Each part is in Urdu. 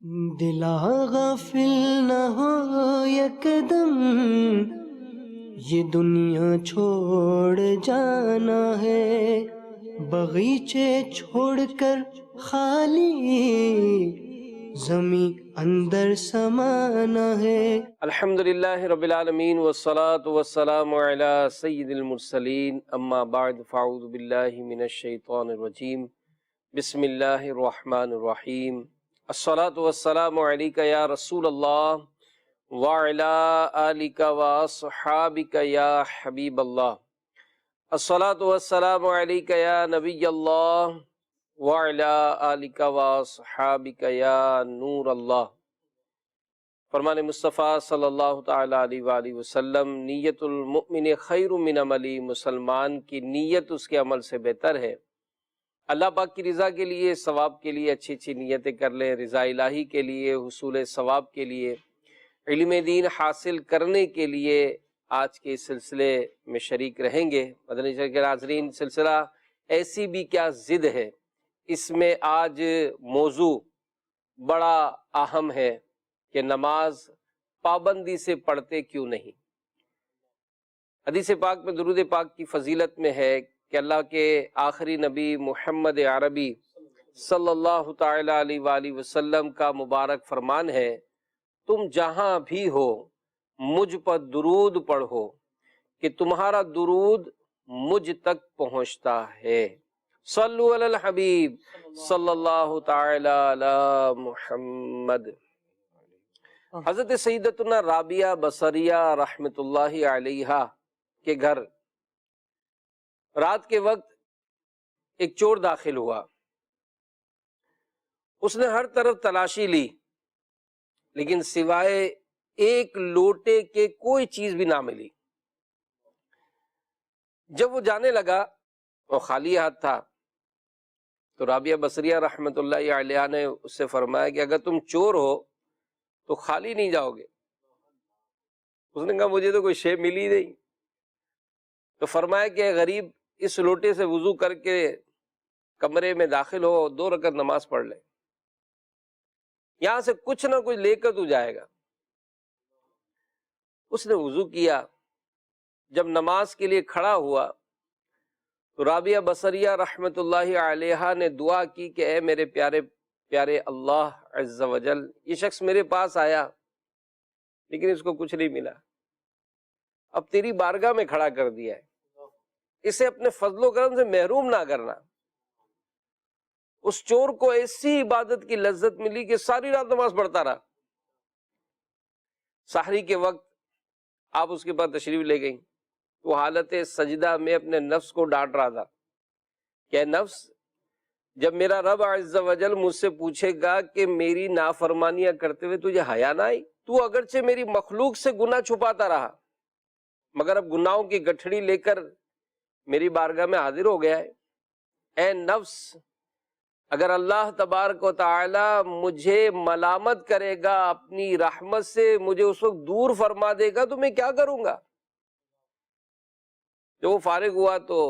دلا غافل نہ ہو یکدم، یہ دنیا چھوڑ جانا ہے، باغیچے چھوڑ کر خالی زمیں اندر سمانا ہے۔ الحمدللہ رب العالمین والصلاة والسلام علی سید المرسلین، اما بعد فاعوذ باللہ من الشیطان الرجیم، بسم اللہ الرحمن الرحیم۔ الصلاة والسلام علیک یا رسول اللہ وعلی آلک واصحابک یا حبیب اللہ۔ الصلاة والسلام علیک یا نبی اللہ وعلی آلک واصحابک یا نور اللہ۔ فرمان مصطفیٰ صلی اللہ تعالیٰ علیہ وآلہ وسلم، نیت المؤمن خیر من عملی، مسلمان کی نیت اس کے عمل سے بہتر ہے۔ اللہ پاک کی رضا کے لیے، ثواب کے لیے اچھی اچھی نیتیں کر لیں، رضا الہی کے لیے، حصول ثواب کے لیے، علم دین حاصل کرنے کے لیے آج کے سلسلے میں شریک رہیں گے۔ مدنی چینل کے ناظرین، سلسلہ ایسی بھی کیا ضد ہے، اس میں آج موضوع بڑا اہم ہے کہ نماز پابندی سے پڑھتے کیوں نہیں۔ حدیث پاک میں درود پاک کی فضیلت میں ہے کہ اللہ کے آخری نبی محمد عربی صلی اللہ تعالی علیہ وآلہ وسلم کا مبارک فرمان ہے، تم جہاں بھی ہو مجھ پر درود پڑھو کہ تمہارا درود مجھ تک پہنچتا ہے۔ صلو علی الحبیب صلی اللہ تعالی علی محمد۔ حضرت سیدتنا رابعہ بصریہ رحمت اللہ علیہا کے گھر رات کے وقت ایک چور داخل ہوا۔ اس نے ہر طرف تلاشی لی، لیکن سوائے ایک لوٹے کے کوئی چیز بھی نہ ملی۔ جب وہ جانے لگا، وہ خالی ہاتھ تھا، تو رابعہ بصریہ رحمت اللہ علیہ نے اس سے فرمایا کہ اگر تم چور ہو تو خالی نہیں جاؤ گے۔ اس نے کہا مجھے تو کوئی شے ملی نہیں۔ تو فرمایا کہ غریب، اس لوٹے سے وضو کر کے کمرے میں داخل ہو، 2 رکعت نماز پڑھ لے، یہاں سے کچھ نہ کچھ لے کر تو جائے گا۔ اس نے وضو کیا، جب نماز کے لیے کھڑا ہوا تو رابعہ بصریہ رحمت اللہ علیہ نے دعا کی کہ اے میرے پیارے پیارے اللہ عز و جل، یہ شخص میرے پاس آیا لیکن اس کو کچھ نہیں ملا، اب تیری بارگاہ میں کھڑا کر دیا ہے، اسے اپنے فضل و کرم سے محروم نہ کرنا۔ اس چور کو ایسی عبادت کی لذت ملی کہ ساری رات نماز پڑھتا رہا۔ سحری کے وقت آپ اس کے پاس تشریف لے گئیں، وہ حالت سجدہ میں اپنے نفس کو ڈانٹ رہا تھا کہ اے نفس، جب میرا رب عز و جل مجھ سے پوچھے گا کہ میری نافرمانیاں کرتے ہوئے تجھے حیا نہ آئی، تو اگرچہ میری مخلوق سے گناہ چھپاتا رہا مگر اب گناہوں کی گٹھڑی لے کر میری بارگاہ میں حاضر ہو گیا ہے۔ اے نفس، اگر اللہ تبارک و تعالی مجھے ملامت کرے گا اپنی رحمت سے، مجھے اس وقت دور فرما دے گا تو میں کیا کروں گا؟ جب وہ فارغ ہوا تو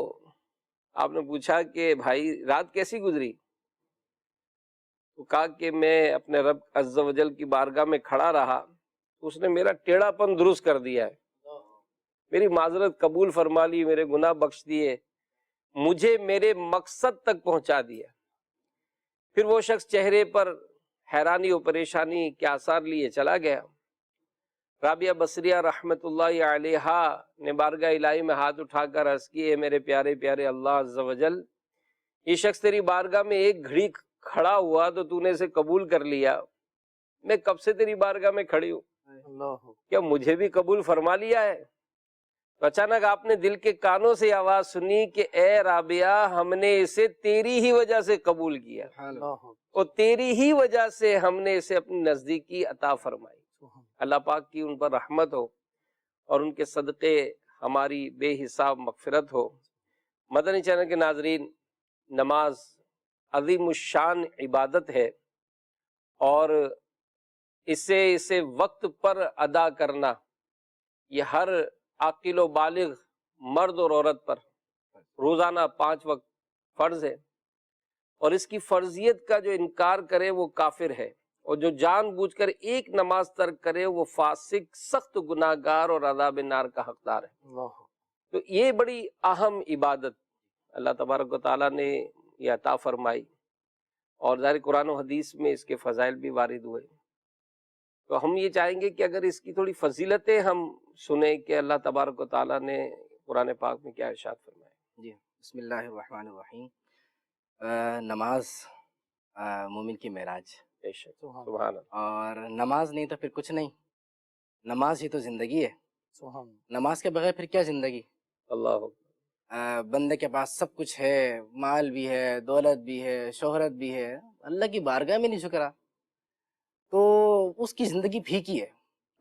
آپ نے پوچھا کہ بھائی رات کیسی گزری؟ تو کہا کہ میں اپنے رب عز و جل کی بارگاہ میں کھڑا رہا، اس نے میرا ٹیڑھا پن درست کر دیا ہے، میری معذرت قبول فرما لی، میرے گناہ بخش دیے، مجھے میرے مقصد تک پہنچا دیا۔ پھر وہ شخص چہرے پر حیرانی و پریشانی کے آثار لیے چلا گیا۔ رابعہ بصریہ رحمت اللہ علیہ نے بارگاہ الہی میں ہاتھ اٹھا کر عرض کیے، میرے پیارے پیارے اللہ عز و جل، یہ شخص تیری بارگاہ میں ایک گھڑی کھڑا ہوا تو تو نے اسے قبول کر لیا، میں کب سے تیری بارگاہ میں کھڑی ہوں، کیا مجھے بھی قبول فرما لیا ہے؟ تو اچانک آپ نے دل کے کانوں سے آواز سنی کہ اے رابعہ، ہم نے اسے تیری ہی وجہ سے قبول کیا اور تیری ہی وجہ سے ہم نے اسے اپنی نزدیکی عطا فرمائی۔ اللہ پاک کی ان پر رحمت ہو اور ان کے صدقے ہماری بے حساب مغفرت ہو۔ مدنی چینل کے ناظرین، نماز عظیم الشان عبادت ہے اور اسے وقت پر ادا کرنا یہ ہر عاقل و بالغ مرد اور عورت پر روزانہ 5 وقت فرض ہے، اور اس کی فرضیت کا جو انکار کرے وہ کافر ہے۔ اور جو جان بوجھ کر ایک نماز ترک کرے وہ فاسق، سخت گناہ گار اور عذاب نار کا حقدار ہے۔ تو یہ بڑی اہم عبادت اللہ تبارک و تعالیٰ نے یہ عطا فرمائی، اور ظاہر قرآن و حدیث میں اس کے فضائل بھی وارد ہوئے۔ تو ہم یہ چاہیں گے کہ اگر اس کی تھوڑی فضیلتیں ہم سنیں کہ اللہ تبارک و تعالیٰ نے قرآن پاک میں کیا ارشاد فرمایا۔ جی، بسم اللہ الرحمن الرحیم۔ نماز مومن کی معراج، بے شک، سبحان اللہ۔ اور نماز نہیں تو پھر کچھ نہیں، نماز ہی تو زندگی ہے۔ نماز کے بغیر پھر کیا زندگی؟ اللہ بندے کے پاس سب کچھ ہے، مال بھی ہے، دولت بھی ہے، شہرت بھی ہے، اللہ کی بارگاہ میں نہیں شکرا تو اس کی زندگی پھیکی ہے،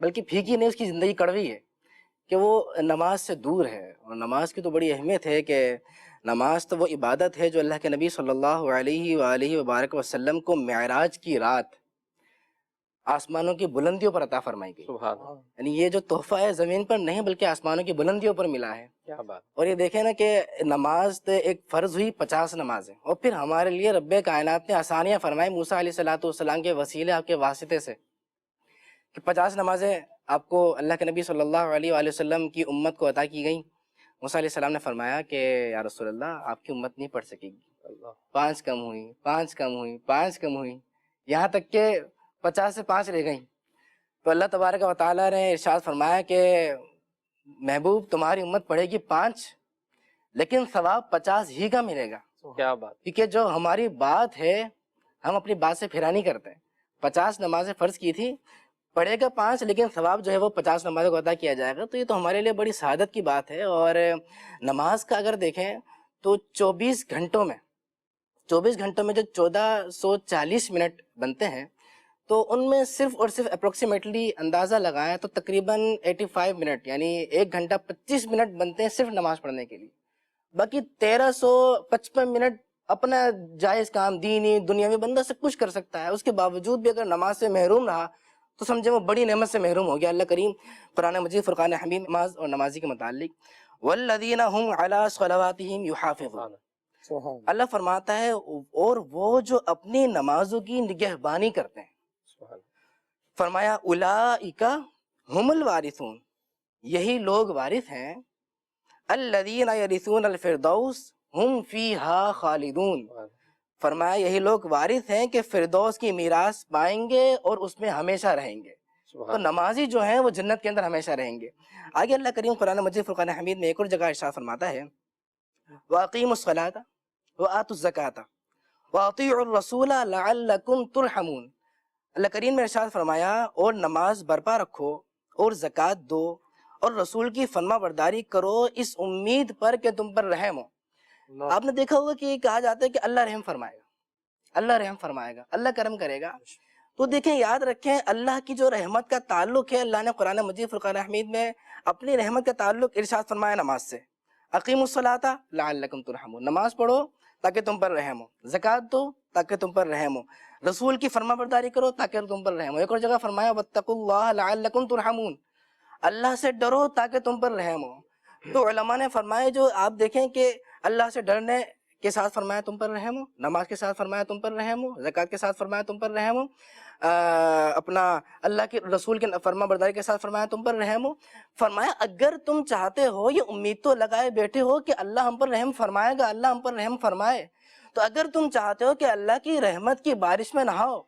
بلکہ پھیکی نہیں، اس کی زندگی کڑوی ہے کہ وہ نماز سے دور ہے۔ اور نماز کی تو بڑی اہمیت ہے کہ نماز تو وہ عبادت ہے جو اللہ کے نبی صلی اللہ علیہ وآلہ وبارک وسلم کو معراج کی رات آسمانوں کی بلندیوں پر عطا فرمائی گئی۔ سبحان اللہ، یعنی یہ جو تحفہ ہے زمین پر نہیں بلکہ آسمانوں کی بلندیوں پر ملا ہے۔ کیا بات۔ اور یہ دیکھیں نا کہ نماز تو ایک فرض ہوئی 50 نمازیں، اور پھر ہمارے لیے رب کائنات نے آسانیاں فرمائی موسیٰ علیہ السلام کے وسیلے، آپ کے واسطے سے، کہ 50 نمازیں آپ کو اللہ کے نبی صلی اللہ علیہ وآلہ وسلم کی امت کو عطا کی گئیں۔ موسیٰ علیہ السلام نے فرمایا کہ یا رسول اللہ آپ کی امت نہیں پڑھ سکے گی، 5 کم ہوئی، 5 کم ہوئی، 5 کم ہوئی، یہاں تک کہ 50 سے 5 رہ گئیں۔ تو اللہ تبارک و تعالیٰ نے ارشاد فرمایا کہ محبوب تمہاری امت پڑھے گی 5، لیکن ثواب 50 ہی کا ملے گا۔ کیا بات۔ کیونکہ جو ہماری بات ہے ہم اپنی بات سے پھرا نہیں کرتے۔ 50 نمازیں فرض کی تھی، پڑھے گا 5 لیکن ثواب جو ہے وہ 50 نمازوں کو عطا کیا جائے گا۔ تو یہ تو ہمارے لیے بڑی سعادت کی بات ہے۔ اور نماز کا اگر دیکھیں تو 24 گھنٹوں میں جو 1440 منٹ بنتے ہیں، تو ان میں صرف اور صرف اپروکسیمیٹلی اندازہ لگائیں تو تقریباً 85 منٹ یعنی 1 گھنٹہ 25 منٹ بنتے ہیں صرف نماز پڑھنے کے لیے۔ باقی 1355 منٹ اپنا جائز کام، دینی دنیاوی، بندہ سب کچھ کر سکتا ہے، اس کے باوجود بھی اگر نماز سے محروم رہا تو سمجھے وہ بڑی نعمت سے محروم ہو گیا۔ اللہ کریم قرآن مجید فرقان حمید نماز اور نمازی کے متعلق والذین هم علی صلواتہم یحافظون، اللہ فرماتا ہے اور وہ جو اپنی نمازوں کی نگہبانی کرتے ہیں، فرمایا اولئک هم الوارثون، یہی لوگ وارث ہیں، الذین یرثون الفردوس ہم فیہا خالدون، فرمایا یہی لوگ وارث ہیں کہ فردوس کی میراث پائیں گے اور اس میں ہمیشہ رہیں گے۔ تو نمازی جو ہیں وہ جنت کے اندر ہمیشہ رہیں گے۔ آگے اللہ کریم قرآن مجید فرقان حمید میں ایک اور جگہ ارشاد فرماتا ہے وَأَقِیمُوا الصَّلَاةَ وَآتُوا الزَّکَاةَ وَأَطِیعُوا الرَّسُولَ لَعَلَّکُمْ تُرْحَمُونَ، اللہ کریم نے ارشاد فرمایا اور نماز برپا رکھو اور زکوٰۃ دو اور رسول کی فرما برداری کرو اس امید پر کہ تم پر رحم ہو۔ آپ نے دیکھا ہوگا کہ کہا جاتا ہے کہ اللہ رحم فرمائے گا، اللہ رحم فرمائے گا، اللہ کرم کرے گا۔ تو دیکھیں، یاد رکھیں اللہ کی جو رحمت کا تعلق ہے، اللہ نے قرآن مجید فرقان حمید میں اپنی رحمت کا تعلق ارشاد فرمایا نماز سے، اقیموا الصلاۃ لعلکم ترحمون، نماز پڑھو تاکہ تم پر رحم ہو، زکوٰۃ دو تاکہ تم پر رحم ہو، رسول کی فرما برداری کرو تاکہ تم پر رحم ہو۔ ایک اور جگہ فرمایا واتقوا اللہ لعلکم ترحمون، اللہ سے ڈرو تاکہ تم پر رحم ہو۔ تو علماء نے فرمایا جو آپ دیکھیں کہ اللہ سے ڈرنے کے ساتھ فرمایا تم پر رحم ہو، نماز کے ساتھ فرمایا تم پر رحم ہو، زکوٰۃ کے ساتھ فرمایا تم پر رحم ہو، اپنا اللہ کے رسول کے فرما برداری کے ساتھ فرمایا تم پر رحم ہو۔ فرمایا اگر تم چاہتے ہو، یہ امید تو لگائے بیٹھے ہو کہ اللہ ہم پر رحم فرمائے گا، اللہ ہم پر رحم فرمائے، تو اگر تم چاہتے ہو کہ اللہ کی رحمت کی بارش میں نہاؤ،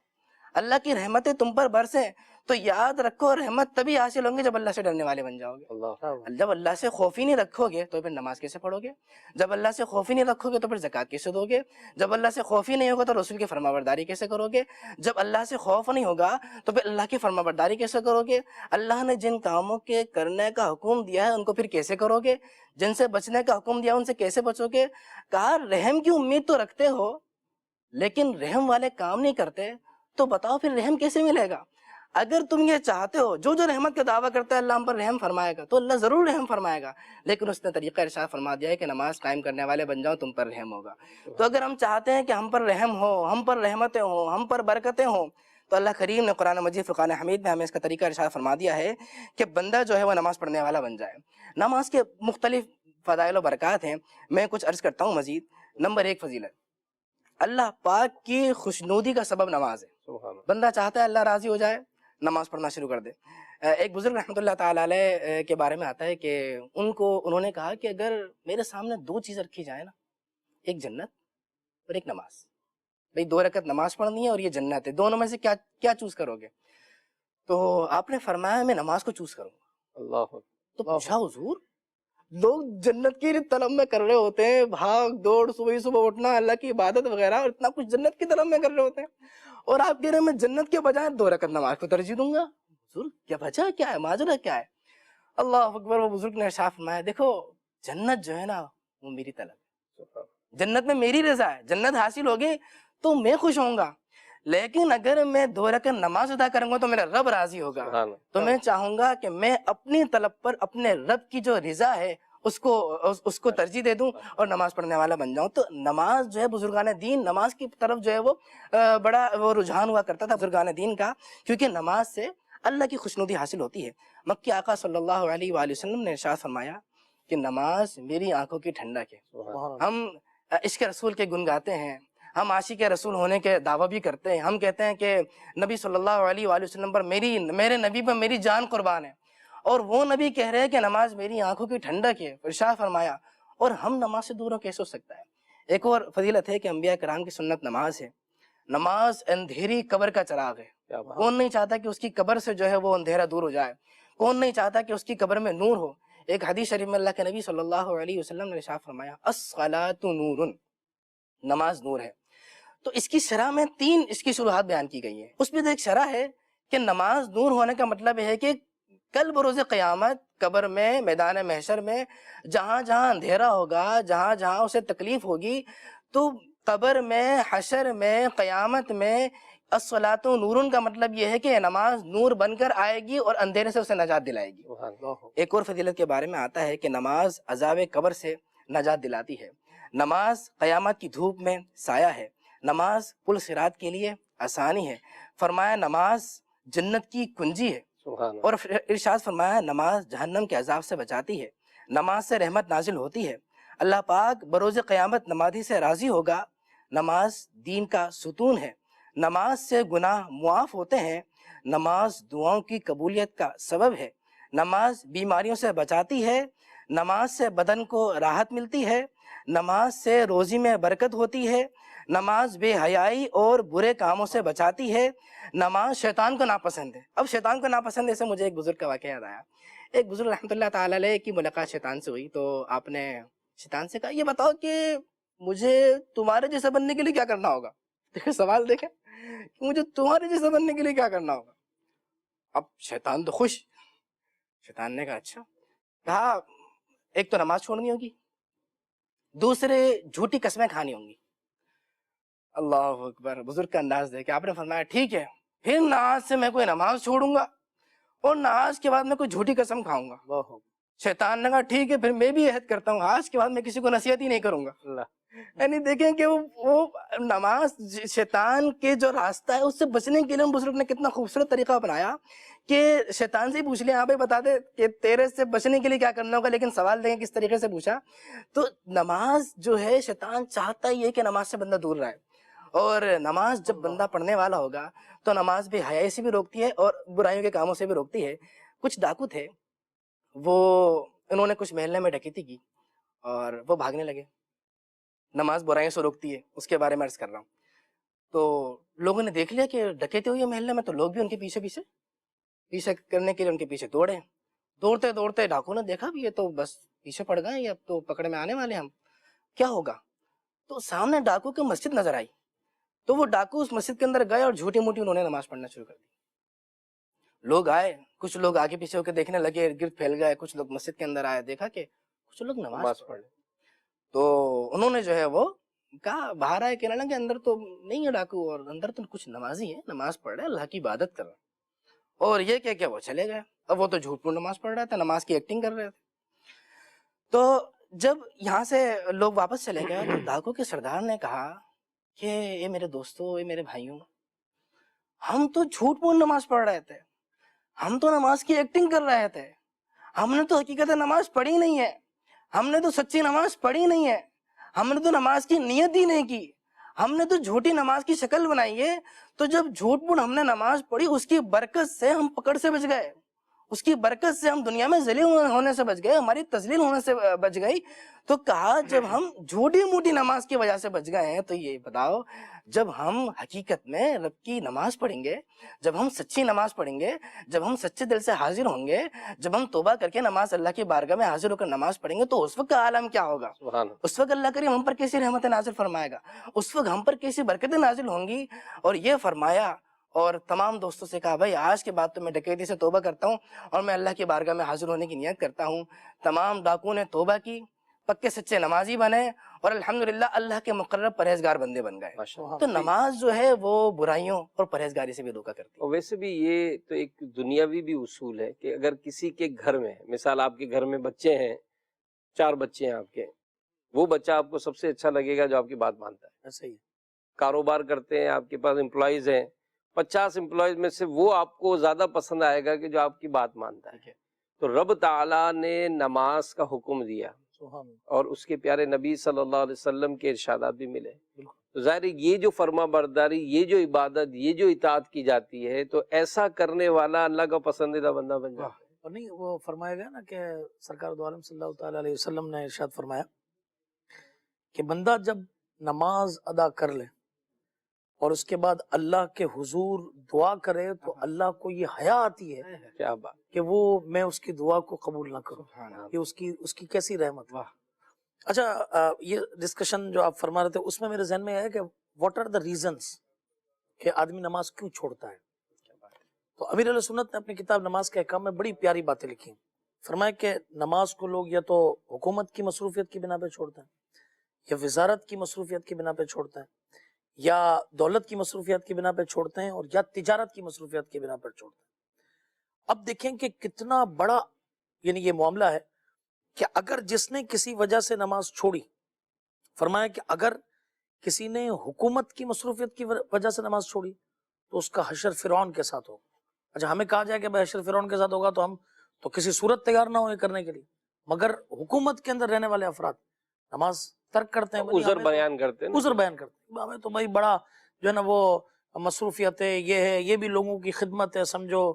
اللہ کی رحمتیں تم پر برسیں، تو یاد رکھو رحمت تبھی حاصل ہوں گے جب اللہ سے ڈرنے والے بن جاؤ گے۔ جب اللہ سے خوف ہی نہیں رکھو گے تو پھر نماز کیسے پڑھو گے؟ جب اللہ سے خوف ہی نہیں رکھو گے تو پھر زکوٰۃ کیسے دو گے؟ جب اللہ سے خوف ہی نہیں ہوگا تو رسول کی فرما برداری کیسے کرو گے؟ جب اللہ سے خوف نہیں ہوگا تو پھر اللہ کی فرما برداری کیسے کرو گے؟ اللہ نے جن کاموں کے کرنے کا حکم دیا ہے ان کو پھر کیسے کرو گے؟ جن سے بچنے کا حکم دیا ان سے کیسے بچو گے؟ کہا رحم کی امید تو رکھتے ہو لیکن رحم والے کام نہیں کرتے، تو بتاؤ پھر رحم کیسے ملے گا؟ اگر تم یہ چاہتے ہو، جو رحمت کا دعویٰ کرتا ہے اللہ ہم پر رحم فرمائے گا، تو اللہ ضرور رحم فرمائے گا، لیکن اس نے طریقہ ارشاد فرما دیا ہے کہ نماز قائم کرنے والے بن جاؤ، تم پر رحم ہوگا۔ تو اگر ہم چاہتے ہیں کہ ہم پر رحم ہو، ہم پر رحمتیں ہوں، ہم پر برکتیں ہوں، تو اللہ کریم نے قرآن مجید فرقان حمید میں ہمیں اس کا طریقہ ارشاد فرما دیا ہے کہ بندہ جو ہے وہ نماز پڑھنے والا بن جائے۔ نماز کے مختلف فضائل و برکات ہیں، میں کچھ عرض کرتا ہوں مزید۔ نمبر 1 فضیلت، اللہ پاک کی خوشنودی کا سبب نماز ہے. سبحان اللہ. بندہ چاہتا ہے اللہ راضی ہو جائے، نماز پڑھنا شروع کر دے. ایک بزرگ رحمۃ اللہ تعالی علیہ کے بارے میں آتا ہے کہ انہوں نے کہا کہ اگر میرے سامنے دو چیز رکھی جائے نا، ایک جنت اور ایک نماز، بھئی 2 رکعت نماز پڑھنی ہے اور یہ جنت ہے، دونوں میں سے کیا چوز کرو گے؟ تو آپ نے فرمایا میں نماز کو چوز کروں گا. اللہ. تو پوچھا حضور، لوگ جنت کی طلب میں کر رہے ہوتے ہیں، بھاگ دوڑ، صبح اٹھنا، اللہ کی عبادت وغیرہ، اور اتنا کچھ جنت کی طلب میں کر رہے ہوتے ہیں، اور آپ کہہ رہے ہیں میں جنت کے بجائے 2 رکعت نماز کو ترجیح دوں گا. حضور کیا وجہ کیا ہے، ماجرا کیا ہے؟ اللہ اکبر. وہ بزرگ نے ارشاد فرمایا دیکھو جنت جو ہے نا وہ میری طلب ہے، جنت میں میری رضا ہے، جنت حاصل ہوگی تو میں خوش ہوں گا، لیکن اگر میں 2 رکعت نماز ادا کروں گا تو میرا رب راضی ہوگا. تو میں چاہوں گا کہ میں اپنی طلب پر اپنے رب کی جو رضا ہے اس کو ترجیح دے دوں اور نماز پڑھنے والا بن جاؤں. تو نماز جو ہے بزرگان دین، نماز کی طرف جو ہے وہ بڑا وہ رجحان ہوا کرتا تھا بزرگان دین کا، کیونکہ نماز سے اللہ کی خوشنودی حاصل ہوتی ہے. مکی آقا صلی اللہ علیہ وآلہ وسلم نے ارشاد فرمایا کہ نماز میری آنکھوں کی ٹھنڈک ہے. ہم عشق رسول کے گن گاتے ہیں، ہم عاشق رسول ہونے کے دعویٰ بھی کرتے ہیں، ہم کہتے ہیں کہ نبی صلی اللہ علیہ وآلہ وسلم پر میرے نبی پر میری جان قربان ہے، اور وہ نبی کہہ رہے ہیں کہ نماز میری آنکھوں کی ٹھنڈک ہے. ارشاد فرمایا اور ہم نماز سے دور کیسے ہو سکتا ہے؟ ایک اور فضیلت ہے کہ انبیاء کرام کی سنت نماز ہے. نماز اندھیری قبر کا چراغ ہے. کون نہیں چاہتا کہ اس کی قبر سے جو ہے وہ اندھیرا دور ہو جائے؟ کون نہیں چاہتا کہ اس کی قبر میں نور ہو؟ ایک حدیث شریف میں اللہ کے نبی صلی اللہ علیہ وسلم نے ارشاد فرمایا الصلاۃ نور، نماز نور ہے. تو اس کی شرح میں 3 اس کی شروحات بیان کی گئی ہیں. اس میں ایک شرح ہے کہ نماز نور ہونے کا مطلب ہے کہ کل بروز قیامت قبر میں، میدان محشر میں، جہاں جہاں اندھیرا ہوگا، جہاں جہاں اسے تکلیف ہوگی، تو قبر میں، حشر میں، قیامت میں الصلاۃ نورن کا مطلب یہ ہے کہ نماز نور بن کر آئے گی اور اندھیرے سے اسے نجات دلائے گی. ایک اور فضیلت کے بارے میں آتا ہے کہ نماز عذاب قبر سے نجات دلاتی ہے. نماز قیامت کی دھوپ میں سایہ ہے. نماز پل صراط کے لیے آسانی ہے. فرمایا نماز جنت کی کنجی ہے. اور ارشاد فرمایا نماز جہنم کے عذاب سے بچاتی ہے. نماز سے رحمت نازل ہوتی ہے. اللہ پاک بروز قیامت نمازی سے راضی ہوگا. نماز دین کا ستون ہے. نماز سے گناہ معاف ہوتے ہیں. نماز دعاؤں کی قبولیت کا سبب ہے. نماز بیماریوں سے بچاتی ہے. نماز سے بدن کو راحت ملتی ہے. نماز سے روزی میں برکت ہوتی ہے. نماز بے حیائی اور برے کاموں سے بچاتی ہے. نماز شیطان کو ناپسند ہے. اب شیطان کو ناپسند ہے سے مجھے ایک بزرگ کا واقعہ یاد آیا. ایک بزرگ رحمۃ اللہ تعالی علیہ کی ملاقات شیطان سے ہوئی، تو آپ نے شیطان سے کہا یہ بتاؤ کہ مجھے تمہارے جیسا بننے کے لیے کیا کرنا ہوگا؟ دیکھیں سوال، دیکھیں مجھے تمہارے جیسا بننے کے لیے کیا کرنا ہوگا؟ اب شیطان تو خوش. شیطان نے کہا اچھا. کہا ایک تو نماز چھوڑنی ہوگی، دوسرے جھوٹی قسمیں کھانی ہوں گی. اللہ اکبر. بزرگ کا انداز دیکھیں. آپ نے فرمایا ٹھیک ہے، پھر نہ آج سے میں کوئی نماز چھوڑوں گا اور نہ آج کے بعد میں کوئی جھوٹی قسم کھاؤں گا. شیطان نے کہا ٹھیک ہے، پھر میں بھی عہد کرتا ہوں آج کے بعد میں کسی کو نصیحت ہی نہیں کروں گا. یعنی دیکھیں کہ وہ نماز شیطان کے جو راستہ ہے اس سے بچنے کے لیے بزرگ نے کتنا خوبصورت طریقہ اپنایا کہ شیطان سے ہی پوچھ لیا، ہاں بھائی بتا دے کہ تیرے سے بچنے کے لیے کیا کرنا ہوگا، لیکن سوال دیکھیں کس طریقے سے پوچھا. تو نماز جو ہے شیطان چاہتا ہی ہے کہ نماز سے بندہ دور رہے، اور نماز جب بندہ پڑھنے والا ہوگا تو نماز بے حیائی سے بھی روکتی ہے اور برائیوں کے کاموں سے بھی روکتی ہے. کچھ ڈاکو تھے، انہوں نے کچھ محلے میں ڈکیتی کی اور وہ بھاگنے لگے. نماز برائیوں سے روکتی ہے، اس کے بارے میں عرض کر رہا ہوں. تو لوگوں نے دیکھ لیا کہ ڈکیتی ہوئی ہے محلے میں، تو لوگ بھی ان کے پیچھے کرنے کے لیے ان کے پیچھے دوڑے. دوڑتے دوڑتے ڈاکو نے دیکھا بھی یہ تو بس پیچھے پڑ گئے، یہ اب تو پکڑ میں آنے والے، ہم کیا ہوگا. تو سامنے ڈاکو کی مسجد نظر آئی، تو وہ ڈاکو اس مسجد کے اندر گئے اور جھوٹی موٹی انہوں نے نماز پڑھنا شروع کر دی. لوگ آئے، کچھ لوگ آگے پیچھے ہو کے دیکھنے لگے، گرد پھیل گئے. کچھ لوگ مسجد کے اندر آئے، دیکھا کہ کچھ لوگ نماز پڑھ رہے. تو انہوں نے جو ہے وہ کہا، باہر آئے کہنے لگے اندر تو نہیں ہے ڈاکو، اور اندر تو کچھ نمازی ہے، نماز پڑھ رہے، اللہ کی عبادت کر رہے. اور یہ کہہ کے وہ چلے گئے. اب وہ تو جھوٹ پر نماز پڑھ رہے تھے، نماز کی ایکٹنگ کر رہے تھے. تو جب یہاں سے لوگ واپس چلے گئے تو ڈاکو کے سردار نے کہا کہ اے میرے دوستو، اے میرے بھائیوں، ہم تو جھوٹ پر نماز پڑھ رہے تھے، ہم تو نماز کی ایکٹنگ کر رہے تھے، ہم نے تو حقیقت نماز پڑھی نہیں ہے، ہم نے تو سچی نماز پڑھی نہیں ہے، ہم نے تو نماز کی نیت ہی نہیں کی، ہم نے تو جھوٹی نماز کی شکل بنائی ہے، تو جب جھوٹ موٹ ہم نے نماز پڑھی اس کی برکت سے ہم پکڑ سے بچ گئے، اس کی برکت سے ہم دنیا میں ذلیل ہونے سے بچ گئے، ہماری تذلیل ہونے سے بچ گئی. تو کہا جب ہم جھوٹی موٹی نماز کی وجہ سے بچ گئے ہیں تو یہ بتاؤ جب ہم حقیقت میں رب کی نماز پڑھیں گے، جب ہم سچی نماز پڑھیں گے، جب ہم سچے دل سے حاضر ہوں گے، جب ہم توبہ کر کے نماز اللہ کی بارگاہ میں حاضر ہو کر نماز پڑھیں گے، تو اس وقت کا عالم کیا ہوگا؟ سبحان اللہ. اس وقت اللہ کریم ہم پر کیسی رحمت نازل فرمائے گا، اس وقت ہم پر کیسی برکتیں نازل ہوں گی. اور یہ فرمایا اور تمام دوستوں سے کہا بھائی آج کے بعد تو میں ڈکیتی سے توبہ کرتا ہوں اور میں اللہ کی بارگاہ میں حاضر ہونے کی نیت کرتا ہوں. تمام ڈاکوؤں نے توبہ کی، پکے سچے نمازی بنے اور الحمدللہ اللہ کے مقرر پرہیزگار بندے بن گئے. ماشاء اللہ. تو نماز جو ہے وہ برائیوں اور پرہیزگاری سے بھی روکا کرتی ہے. اور ویسے بھی یہ تو ایک دنیاوی بھی اصول ہے کہ اگر کسی کے گھر میں، مثال آپ کے گھر میں بچے ہیں، 4 بچے ہیں آپ کے، وہ بچہ آپ کو سب سے اچھا لگے گا جو آپ کی بات مانتا ہے. ایسا ہی کاروبار کرتے ہیں، آپ کے پاس امپلائیز ہیں، 50 امپلائیز میں سے وہ آپ کو زیادہ پسند آئے گا کہ جو آپ کی بات مانتا ہے. تو رب تعالیٰ نے نماز کا حکم دیا اور اس کے پیارے نبی صلی اللہ علیہ وسلم کے ارشادات بھی ملے. تو ظاہر ہے یہ جو فرما برداری، یہ جو عبادت، یہ جو اطاعت کی جاتی ہے، تو ایسا کرنے والا اللہ کا پسندیدہ بندہ بن جاتا ہے. اور نہیں وہ فرمایا گیا نا کہ سرکار دو عالم صلی اللہ تعالیٰ علیہ وسلم نے ارشاد فرمایا کہ بندہ جب نماز ادا کر لے اور اس کے بعد اللہ کے حضور دعا کرے تو اللہ کو یہ حیا آتی ہے کیا بات. کہ وہ میں اس کی دعا کو قبول نہ کروں. یہ اس کی کیسی رحمت ہے. اچھا یہ ڈسکشن جو آپ فرما رہے تھے اس میں میرے ذہن میں ہے کہ واٹ آر دا ریزنس کہ آدمی نماز کیوں چھوڑتا ہے. تو امیر علیہ سنت نے اپنی کتاب نماز کے احکام میں بڑی پیاری باتیں لکھی ہیں. فرمایا کہ نماز کو لوگ یا تو حکومت کی مصروفیت کی بنا پہ چھوڑتے ہیں، یا وزارت کی مصروفیت کی بنا پہ چھوڑتے ہیں، یا دولت کی مصروفیت کی بنا پہ چھوڑتے ہیں، اور یا تجارت کی مصروفیت کی بنا پر چھوڑتے ہیں. اب دیکھیں کہ کتنا بڑا یعنی یہ معاملہ ہے کہ اگر جس نے کسی وجہ سے نماز چھوڑی، فرمایا کہ اگر کسی نے حکومت کی مصروفیت کی وجہ سے نماز چھوڑی تو اس کا حشر فرعون کے ساتھ ہوگا. اچھا ہمیں کہا جائے کہ بھائی حشر فرعون کے ساتھ ہوگا تو ہم تو کسی صورت تیار نہ ہوئے کرنے کے لیے، مگر حکومت کے اندر رہنے والے افراد نماز ترک کرتے ہیں، عذر بیان کرتے ہیں، عذر بیان کرتے ہیں، ہمیں تو بھائی بڑا جو ہے نا وہ مصروفیت ہے، یہ ہے، یہ بھی لوگوں کی خدمت ہے، سمجھو.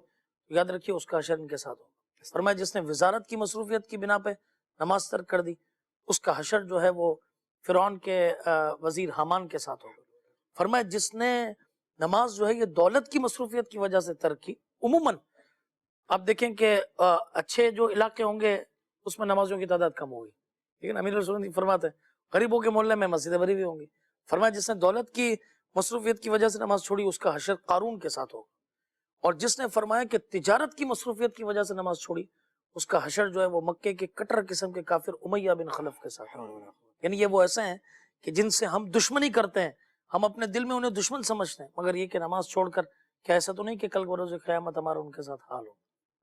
یاد رکھیے اس کا حشر ان کے ساتھ ہوگا. فرمایا جس نے وزارت کی مصروفیت کی بنا پہ نماز ترک کر دی اس کا حشر جو ہے وہ فرعون کے وزیر حامان کے ساتھ ہوگا. فرمایا جس نے نماز جو ہے یہ دولت کی مصروفیت کی وجہ سے ترک کی، عموماً آپ دیکھیں کہ اچھے جو علاقے ہوں گے اس میں نمازوں کی تعداد کم ہوگی، لیکن امیر رسول فرماتے ہیں غریبوں کے محلے میں مسجدیں بھری ہوئی ہوں گی. فرمایا جس نے دولت کی مصروفیت کی وجہ سے نماز چھوڑی اس کا حشر قارون کے ساتھ ہوگا. اور جس نے فرمایا کہ تجارت کی مصروفیت کی وجہ سے نماز چھوڑی اس کا حشر جو ہے وہ مکے کے کٹر قسم کے کافر امیہ بن خلف کے ساتھ ہوگا. یعنی یہ وہ ایسے ہیں کہ جن سے ہم دشمنی کرتے ہیں، ہم اپنے دل میں انہیں دشمن سمجھتے ہیں، مگر یہ کہ نماز چھوڑ کر کیا ایسا تو نہیں کہ کل بروز قیامت ہمارا ان کے ساتھ حال ہو.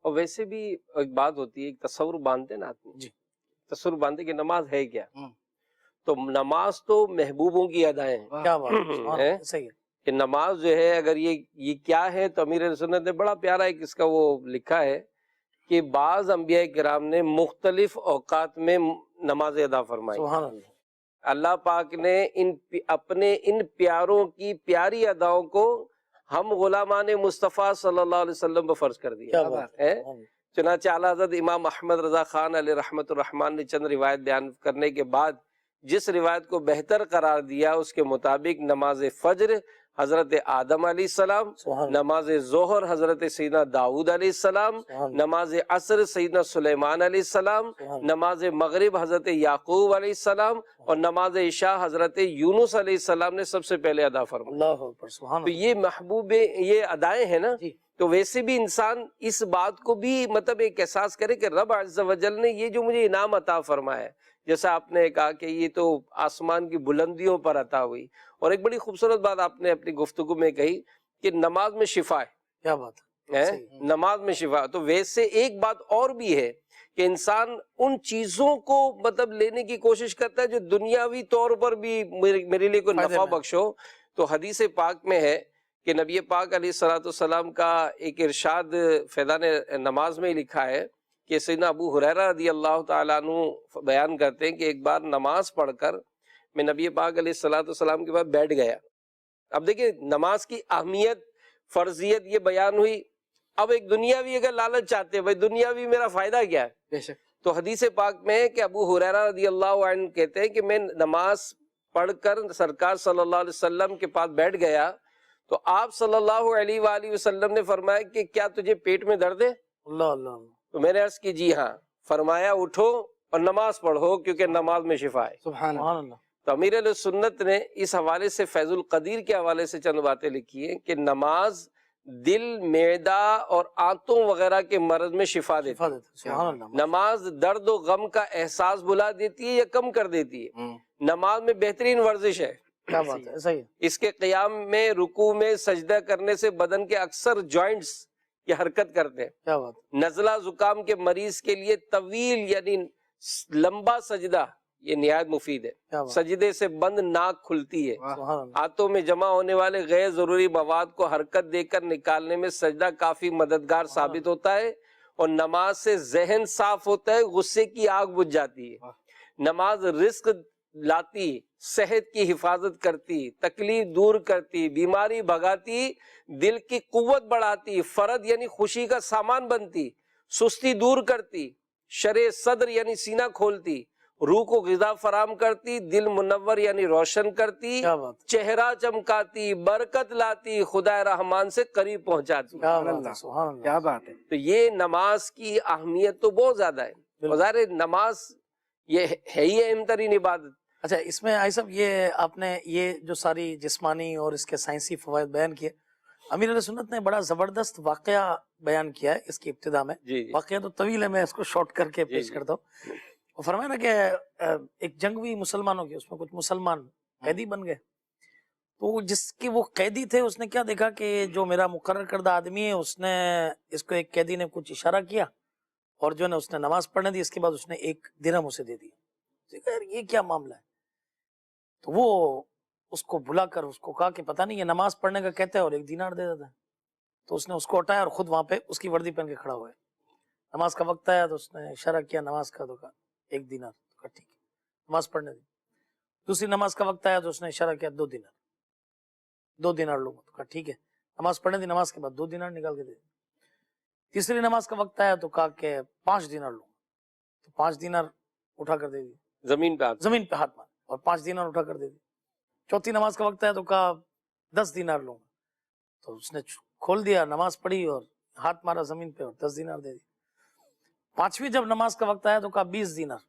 اور ویسے بھی ایک بات ہوتی ہے، ایک تصور باندھتے نا آدمی، جی تصور باندھتے کہ نماز ہے کیا. تو نماز تو محبوبوں کی ادائیں ہیں. کیا بات ہے، صحیح ہے کہ نماز جو ہے اگر یہ کیا ہے، تو امیر سنت نے بڑا پیارا ایک اس کا وہ لکھا ہے کہ بعض انبیاء کرام نے مختلف اوقات میں نماز ادا فرمائی. سبحان اللہ. اللہ پاک نے اپنے ان پیاروں کی پیاری اداؤں کو ہم غلامان مصطفیٰ صلی اللہ علیہ وسلم پر فرض کر دیا. کیا بات ہے. چنانچہ اعلیٰ حضرت امام احمد رضا خان علیہ رحمت الرحمن نے چند روایت بیان کرنے کے بعد جس روایت کو بہتر قرار دیا اس کے مطابق نماز فجر حضرت آدم علیہ السلام، نماز ظہر حضرت سیدنا داؤد علیہ السلام، نماز عصر سیدنا سلیمان علیہ السلام، نماز مغرب حضرت یعقوب علیہ السلام، اور نماز عشاء حضرت یونس علیہ السلام نے سب سے پہلے ادا فرمائی. اللہ اکبر، سبحان تو یہ محبوب یہ ادائیں ہیں نا. تو ویسے بھی انسان اس بات کو بھی مطلب ایک احساس کرے کہ رب عز و جل نے یہ جو مجھے انعام عطا فرمایا ہے، جیسا آپ نے کہا کہ یہ تو آسمان کی بلندیوں پر عطا ہوئی. اور ایک بڑی خوبصورت بات آپ نے اپنی گفتگو میں کہی کہ نماز میں شفا ہے. کیا بات ہے، نماز میں شفا. تو ویسے ایک بات اور بھی ہے کہ انسان ان چیزوں کو مطلب لینے کی کوشش کرتا ہے جو دنیاوی طور پر بھی میرے لیے کوئی نفع بخش ہو. تو حدیث پاک میں ہے کہ نبی پاک علیہ الصلوۃ والسلام کا ایک ارشاد فیضان نماز میں ہی لکھا ہے کہ سیدنا ابو ہریرہ رضی اللہ تعالیٰ عنہ بیان کرتے ہیں کہ ایک بار نماز پڑھ کر میں نبی پاک علیہ الصلوۃ والسلام کے بعد بیٹھ گیا. اب دیکھیں نماز کی اہمیت، فرضیت یہ بیان ہوئی. اب ایک دنیاوی اگر لالچ چاہتے ہیں، بھائی دنیاوی میرا فائدہ کیا ہے، بے شک. تو حدیث پاک میں ہے کہ ابو ہریرہ رضی اللہ عنہ کہتے ہیں کہ میں نماز پڑھ کر سرکار صلی اللہ علیہ وسلم کے پاس بیٹھ گیا تو آپ صلی اللہ علیہ وآلہ وسلم نے فرمایا کہ کیا تجھے پیٹ میں درد ہے؟ اللہ اللہ. تو میں نے عرض کی جی ہاں. فرمایا اٹھو اور نماز پڑھو کیونکہ نماز میں شفا ہے. سبحان اللہ. سبحان اللہ. تو امیر علیہ سنت نے اس حوالے سے فیض القدیر کے حوالے سے چند باتیں لکھی ہیں کہ نماز دل، معدہ اور آنتوں وغیرہ کے مرض میں شفا دیتی شفا ہے. دیتا ہے. سبحان اللہ. نماز درد و غم کا احساس بلا دیتی ہے یا کم کر دیتی ہے. ہوں. نماز میں بہترین ورزش ہے. کیا بات ہے، صحیح ہے. اس کے قیام میں، رکوع میں، سجدہ کرنے سے بدن کے اکثر جوائنٹس کی حرکت کرتے ہیں. کیا بات ہے. نزلہ زکام کے مریض کے لیے طویل یعنی لمبا سجدہ یہ نہایت مفید ہے. کیا بات. سجدے سے بند ناک کھلتی ہے. سبحان اللہ. ہاتھوں میں جمع ہونے والے غیر ضروری مواد کو حرکت دے کر نکالنے میں سجدہ کافی مددگار ثابت ہوتا ہے. اور نماز سے ذہن صاف ہوتا ہے، غصے کی آگ بجھ جاتی ہے. نماز رزق لاتی، صحت کی حفاظت کرتی، تکلیف دور کرتی، بیماری بھگاتی، دل کی قوت بڑھاتی، فرد یعنی خوشی کا سامان بنتی، سستی دور کرتی، شرح صدر یعنی سینہ کھولتی، روح کو غذا فراہم کرتی، دل منور یعنی روشن کرتی، کیا بات ہے. چہرہ چمکاتی، برکت لاتی، خدا رحمان سے قریب پہنچاتی. کیا سبحان بات اللہ. ہے. سبحان اللہ. کیا بات ہے. تو یہ نماز کی اہمیت تو بہت زیادہ ہے. بالکل. ظاہر نماز یہ ہے ہی اہم ترین عبادت. اچھا، اس میں آئی صاحب یہ آپ نے یہ جو ساری جسمانی اور اس کے سائنسی فوائد بیان کیے، امیر علیہ سنت نے بڑا زبردست واقعہ بیان کیا ہے اس کی ابتدا میں. جی جی واقعہ تو طویل ہے، میں اس کو شارٹ کر کے جی پیش جی. کرتا ہوں. وہ فرمایا نا کہ ایک جنگ ہوئی مسلمانوں کی، اس میں کچھ مسلمان قیدی بن گئے. تو جس کے وہ قیدی تھے اس نے کیا دیکھا کہ جو میرا مقرر کردہ آدمی ہے اس نے اس کو ایک قیدی نے کچھ اشارہ کیا اور جو ہے اس نے نماز پڑھنے دی. اس کے بعد اس نے 1 درہم اسے دے دیا. یار یہ کیا معاملہ ہے؟ تو وہ اس کو بلا کر اس کو کہا کہ پتہ نہیں یہ نماز پڑھنے کا کہتا ہے اور 1 دینار دے دیتا ہے. تو اس نے اس کو ہٹایا اور خود وہاں پہ اس کی وردی پہن کے کھڑا ہوا ہے. نماز کا وقت آیا تو اس نے اشارہ کیا نماز کا، تو کہا 1 دینار. تو کہا ٹھیک ہے، نماز پڑھنے دی. دوسری نماز کا وقت آیا تو اس نے اشارہ کیا 2 دینار. 2 دینار لوں گا. تو کہا ٹھیک ہے، نماز پڑھنے دی. نماز کے بعد 2 دینار نکال کے دے دی. تیسری نماز کا وقت آیا تو کہا کہ 5 دینار لوں گا. تو 5 دینار اٹھا کر دے دی، زمین پہ ہاتھ. زمین پہ ہاتھ مار اور 5 دینار اٹھا کر دے دی. چوتھی نماز کا وقت آیا تو کہا 10 دینار لوں گا. تو اس نے کھول دیا، نماز پڑھی اور ہاتھ مارا زمین پہ اور 10 دینار دے دی. پانچویں جب نماز کا وقت آیا تو کہا 20 دینار.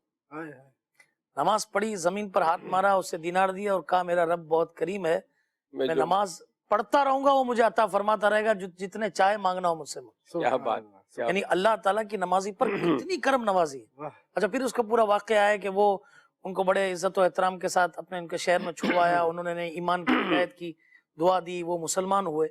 نماز پڑھی، زمین پر ہاتھ مارا، اسے دینار دیا اور کہا میرا رب بہت کریم ہے، میں جو- نماز پڑھتا رہوں گا، وہ مجھے عطا فرماتا رہے گا، جتنے چاہے مانگنا ہو مجھ سے. کیا بات. کیا یعنی اللہ تعالیٰ کی نمازی پر کتنی کرم نوازی ہے. واہ. اچھا، پھر اس کا پورا واقعہ ہے کہ وہ ان کو بڑے عزت و احترام کے ساتھ اپنے ان کے شہر میں چھڑوایا، انہوں نے ایمان کی ہدایت کی، دعا دی، وہ مسلمان ہوئے.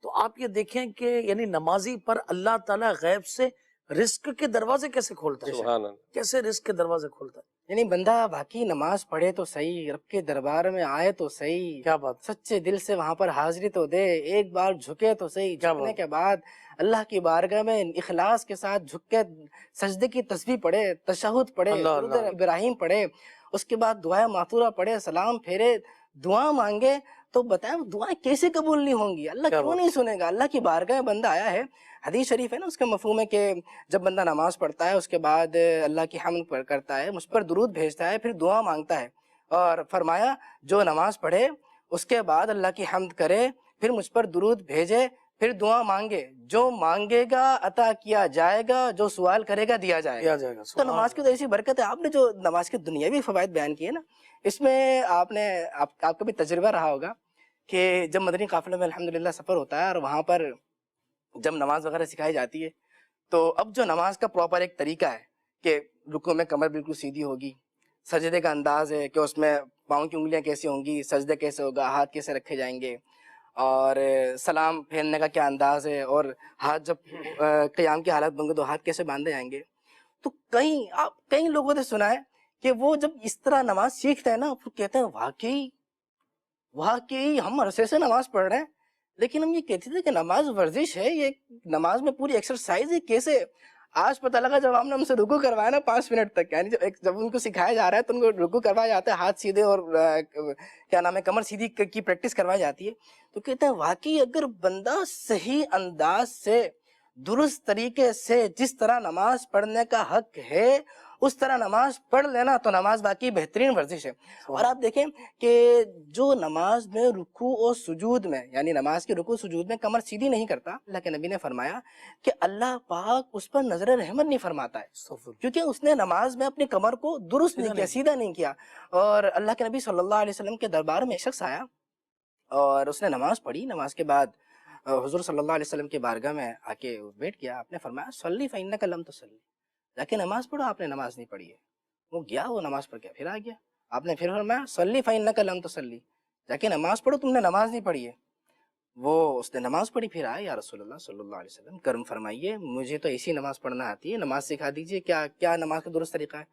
تو آپ یہ دیکھیں کہ یعنی نمازی پر اللہ تعالیٰ غیب سے رزق کے دروازے کیسے کھولتا ہے، سبحان اللہ. کیسے رزق کے دروازے کھولتا ہے. یعنی بندہ واقعی نماز پڑھے تو صحیح، رب کے دربار میں آئے تو صحیح، کیا بات. سچے دل سے وہاں پر حاضری تو دے، ایک بار جھکے تو صحیح. کیا جھکنے بات. کے بعد اللہ کی بارگاہ میں اخلاص کے ساتھ جھک کے سجدے کی تسبیح پڑھے، تشہد پڑھے، اللہ درود اللہ. ابراہیم پڑھے، اس کے بعد دعائے معطورہ پڑھے، سلام پھیرے، دعا مانگے. تو بتائیں دعائیں کیسے قبول نہیں ہوں گی؟ اللہ کیا کیوں بات. نہیں سنے گا؟ اللہ کی بارگاہ میں بندہ آیا ہے. حدیث شریف ہے نا، اس کا مفہوم ہے کہ جب بندہ نماز پڑھتا ہے اس کے بعد اللہ کی حمد کرتا ہے، مجھ پر درود بھیجتا ہے، پھر دعا مانگتا ہے. اور فرمایا جو نماز پڑھے اس کے بعد اللہ کی حمد کرے، پھر مجھ پر درود بھیجے، پھر دعا مانگے، جو مانگے گا عطا کیا جائے گا، جو سوال کرے گا دیا جائے گا. کیا جائے گا. تو نماز کی تو ایسی برکت ہے. آپ نے جو نماز کے دنیاوی فوائد بیان کیے نا، اس میں آپ کا بھی تجربہ رہا ہوگا کہ جب مدنی قافلے میں الحمدللہ سفر ہوتا ہے اور وہاں پر جب نماز وغیرہ سکھائی جاتی ہے، تو اب جو نماز کا پراپر ایک طریقہ ہے کہ رکوع میں کمر بالکل سیدھی ہوگی، سجدے کا انداز ہے کہ اس میں پاؤں کی انگلیاں کیسی ہوں گی، سجدہ کیسے ہوگا، ہاتھ کیسے رکھے جائیں گے، اور سلام پھیرنے کا کیا انداز ہے، اور ہاتھ جب قیام کی حالت بن گے تو ہاتھ کیسے باندھے جائیں گے. تو کئی لوگوں نے سنا ہے کہ وہ جب اس طرح نماز سیکھتے ہیں نا، وہ کہتے ہیں واقعی ہم عرصے سے نماز پڑھ رہے ہیں، لیکن ہم یہ کہتے تھے کہ نماز ورزش ہے، یہ نماز میں پوری ایکسرسائز ہے. کیسے آج پتہ لگا جب ہم نے ہم سے رکوع کروایا نا 5 منٹ تک، یعنی جب ان کو سکھایا جا رہا ہے تو ان کو رکوع کروایا جاتا ہے، ہاتھ سیدھے اور کیا نام ہے کمر سیدھی کی پریکٹس کروائی جاتی ہے، تو کہتے ہیں واقعی اگر بندہ صحیح انداز سے درست طریقے سے جس طرح نماز پڑھنے کا حق ہے اس طرح نماز پڑھ لینا تو نماز واقعی بہترین ورزش ہے۔ اور آپ دیکھیں کہ جو نماز میں رکوع اور سجود میں، یعنی نماز کے رکوع سجود میں کمر سیدھی نہیں کرتا، اللہ کے نبی نے فرمایا کہ اللہ پاک اس پر نظر رحمت نہیں فرماتا ہے، کیونکہ اس نے نماز میں اپنی کمر کو درست نہیں کیا، سیدھا نہیں کیا۔ اور اللہ کے نبی صلی اللہ علیہ وسلم کے دربار میں ایک شخص آیا اور اس نے نماز پڑھی، نماز کے بعد حضور صلی اللہ علیہ وسلم کی بارگاہ میں آ کے ویٹ کیا، آپ نے فرمایا صلی فإنک لم تصلی، جا کے نماز پڑھو، آپ نے نماز نہیں پڑھی ہے۔ وہ گیا، وہ نماز پڑھ کے پھر آ گیا، آپ نے پھر فرمایا صلی فإنک لم تصلی، جا کے نماز پڑھو، تم نے نماز نہیں پڑھی ہے۔ اس نے نماز پڑھی، پھر آیا، یا رسول اللہ صلی اللہ علیہ وسلم کرم فرمائیے، مجھے تو ایسی نماز پڑھنا آتی ہے، نماز سکھا دیجئے، کیا نماز کا درست طریقہ ہے؟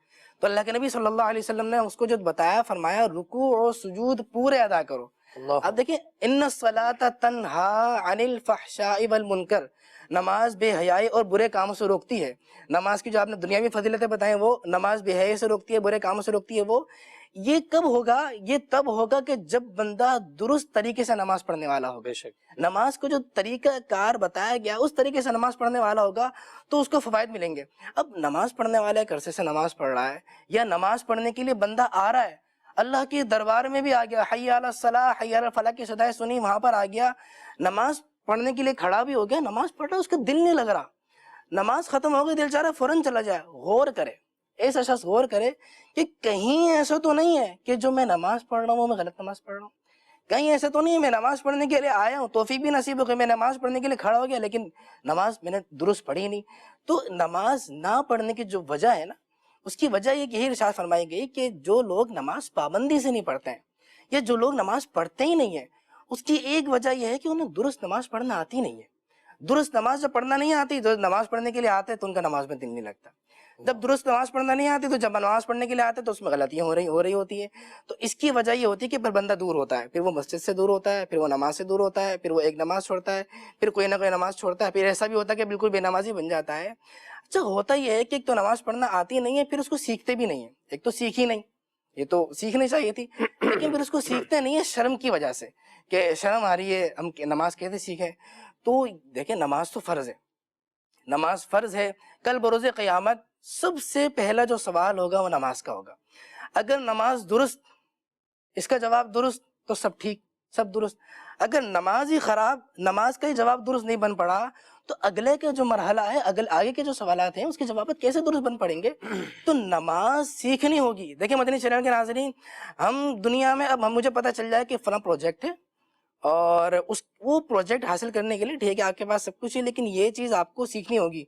تو اللہ کے نبی صلی اللہ علیہ وسلم نے اس کو جو بتایا، فرمایا رکوع اور سجود پورے ادا کرو۔ اب دیکھیں ان الصلاۃ تنہا عن الفحشاء والمنکر، نماز بے حیائی اور برے کاموں سے روکتی ہے۔ نماز کی جو آپ نے دنیاوی فضیلتیں بتائیں وہ نماز بے حیائی سے روکتی ہے، برے کاموں سے روکتی ہے۔ وہ یہ کب ہوگا؟ یہ تب ہوگا کہ جب بندہ درست طریقے سے نماز پڑھنے والا ہوگا۔ بے شک نماز کو جو طریقہ کار بتایا گیا اس طریقے سے نماز پڑھنے والا ہوگا تو اس کو فوائد ملیں گے۔ اب نماز پڑھنے والا ایک عرصے سے نماز پڑھ رہا ہے یا نماز پڑھنے کے لیے بندہ آ رہا ہے، اللہ کے دربار میں بھی آ گیا، حی علی الصلاۃ حی علی الفلاح کی صدائیں سنی، وہاں پر آ گیا، نماز پڑھنے کے لیے کھڑا بھی ہو گیا، نماز پڑھ رہا ہے، اس کا دل نہیں لگ رہا، نماز ختم ہو گئی، دل چاہ رہا ہے فوراً چلا جائے۔ غور کرے، ایسا شخص غور کرے کہ کہیں ایسا تو نہیں ہے کہ جو میں نماز پڑھ رہا ہوں وہ میں غلط نماز پڑھ رہا ہوں، کہیں ایسا تو نہیں ہے میں نماز پڑھنے کے لیے آیا ہوں، توفیق بھی نصیب ہو گئی، میں نماز پڑھنے کے لیے کھڑا ہو گیا لیکن نماز میں نے درست پڑھی نہیں۔ تو نماز نہ پڑھنے کی جو وجہ ہے نا، اس کی وجہ یہ کہ یہی ارشاد فرمائی گئی کہ جو لوگ نماز پابندی سے نہیں پڑھتے ہیں یا جو لوگ نماز پڑھتے ہی نہیں ہیں، اس کی ایک وجہ یہ ہے کہ انہیں درست نماز پڑھنا آتی نہیں ہے۔ درست نماز جب پڑھنا نہیں آتی تو نماز پڑھنے کے لیے آتے تو ان کا نماز میں دل نہیں لگتا، جب درست نماز پڑھنا نہیں آتی تو جب نماز پڑھنے کے لیے آتے تو اس میں غلطیاں ہو رہی ہوتی ہیں۔ تو اس کی وجہ یہ ہوتی ہے کہ پھر بندہ دور ہوتا ہے، پھر وہ مسجد سے دور ہوتا ہے، پھر وہ نماز سے دور ہوتا ہے، پھر وہ ایک نماز چھوڑتا ہے، پھر کوئی نہ کوئی نماز چھوڑتا ہے، پھر ایسا بھی ہوتا ہے کہ بالکل بے نمازی بن جاتا ہے۔ اچھا ہوتا یہ ہے کہ ایک تو نماز پڑھنا آتی نہیں ہے، پھر اس کو سیکھتے بھی نہیں ہیں، ایک تو سیکھی نہیں، یہ تو سیکھنی چاہیے تھی، لیکن پھر اس کو سیکھتے نہیں ہے شرم کی وجہ سے کہ شرم آ رہی ہے، ہم نماز کیسے سیکھیں؟ تو دیکھیں نماز تو فرض ہے، نماز فرض ہے، کل بروز قیامت سب سے پہلا جو سوال ہوگا وہ نماز کا ہوگا۔ اگر نماز درست، اس کا جواب درست تو سب ٹھیک، سب درست۔ اگر نماز ہی خراب، نماز کا ہی جواب درست نہیں بن پڑا تو اگلے کے جو مرحلہ ہے، آگے کے جو سوالات ہیں اس کے جوابات کیسے درست بن پڑیں گے؟ تو نماز سیکھنی ہوگی۔ دیکھیں مدنی چینل کے ناظرین، ہم دنیا میں اب مجھے پتہ چل جائے کہ فلاں پروجیکٹ ہے اور وہ پروجیکٹ حاصل کرنے کے لیے ٹھیک ہے آپ کے پاس سب کچھ ہے، لیکن یہ چیز آپ کو سیکھنی ہوگی۔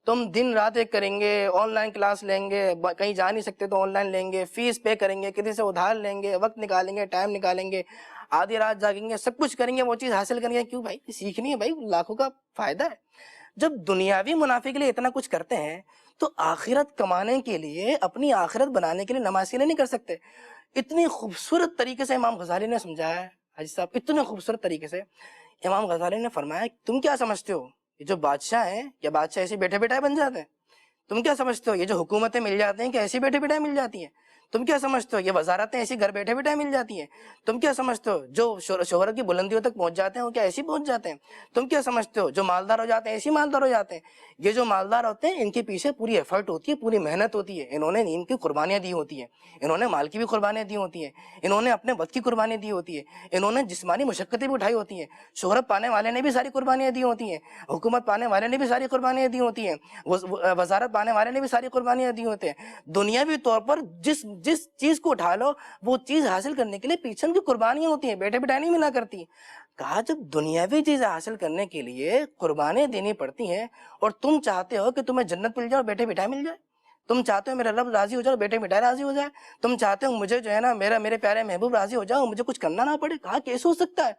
تم دن رات ایک کریں گے، آن لائن کلاس لیں گے، کہیں جا نہیں سکتے تو آن لائن لیں گے، فیس پے کریں گے، کسی سے ادھار لیں گے، وقت نکالیں گے، ٹائم نکالیں گے، آدھی رات جاگیں گے، سب کچھ کریں گے، وہ چیز حاصل کریں گے۔ کیوں بھائی؟ سیکھنی ہے بھائی، لاکھوں کا فائدہ ہے۔ جب دنیاوی منافع کے لیے اتنا کچھ کرتے ہیں تو آخرت کمانے کے لیے، اپنی آخرت بنانے کے لیے نماز کے لیے نہیں کر سکتے؟ اتنی خوبصورت طریقے سے امام غزالی نے سمجھایا ہے، حاجی صاحب، اتنے خوبصورت طریقے سے امام غزالی نے فرمایا تم کیا سمجھتے ہو یہ جو بادشاہ ہیں، کیا بادشاہ ایسے بیٹھے بیٹھائے بن جاتے ہیں؟ تم کیا سمجھتے ہو یہ جو حکومتیں مل جاتی ہیں کیا ایسی بیٹھے بیٹھائے مل جاتی ہیں؟ تم کیا سمجھتے ہو یہ وزارتیں ایسی گھر بیٹھے بیٹھے مل جاتی ہیں؟ تم کیا سمجھتے ہو جو شہرت کی بلندیوں تک پہنچ جاتے ہیں وہ کیا ایسی پہنچ جاتے ہیں؟ تم کیا سمجھتے ہو جو مالدار ہو جاتے ہیں ایسی مالدار ہو جاتے ہیں؟ یہ جو مالدار ہوتے ہیں ان کے پیچھے پوری ایفرٹ ہوتی ہے، پوری محنت ہوتی ہے، انہوں نے ان کی قربانیاں دی ہوتی ہیں، انہوں نے مال کی بھی قربانیاں دی ہوتی ہیں، انہوں نے اپنے وقت کی قربانیاں دی ہوتی ہے، انہوں نے جسمانی مشقتیں بھی اٹھائی ہوتی ہیں، شہرت پانے والے نے بھی ساری قربانیاں دی ہوتی ہیں، حکومت پانے والے نے بھی ساری قربانیاں دی ہوتی ہیں، وزارت پانے والے نے بھی ساری قربانیاں دی ہوتے ہیں۔ دنیاوی طور پر جس چیز کو اٹھا لو وہ چیز حاصل کرنے کے لیے پیچھے ان کی قربانیاں ہوتی ہیں، بیٹھے بیٹھائے نہیں ملا کرتی۔ کہا جب دنیاوی چیزیں حاصل کرنے کے لیے قربانیاں دینی پڑتی ہیں اور تم چاہتے ہو کہ تمہیں جنت مل جائے اور بیٹھے بٹھائے مل جائے، تم چاہتے ہو میرا رب راضی ہو جائے اور بیٹھے بٹھائے راضی ہو جائے، تم چاہتے ہو مجھے جو ہے نا میرے پیارے محبوب راضی ہو جائے اور مجھے کچھ کرنا نہ پڑے، کہا کیسے ہو سکتا ہے؟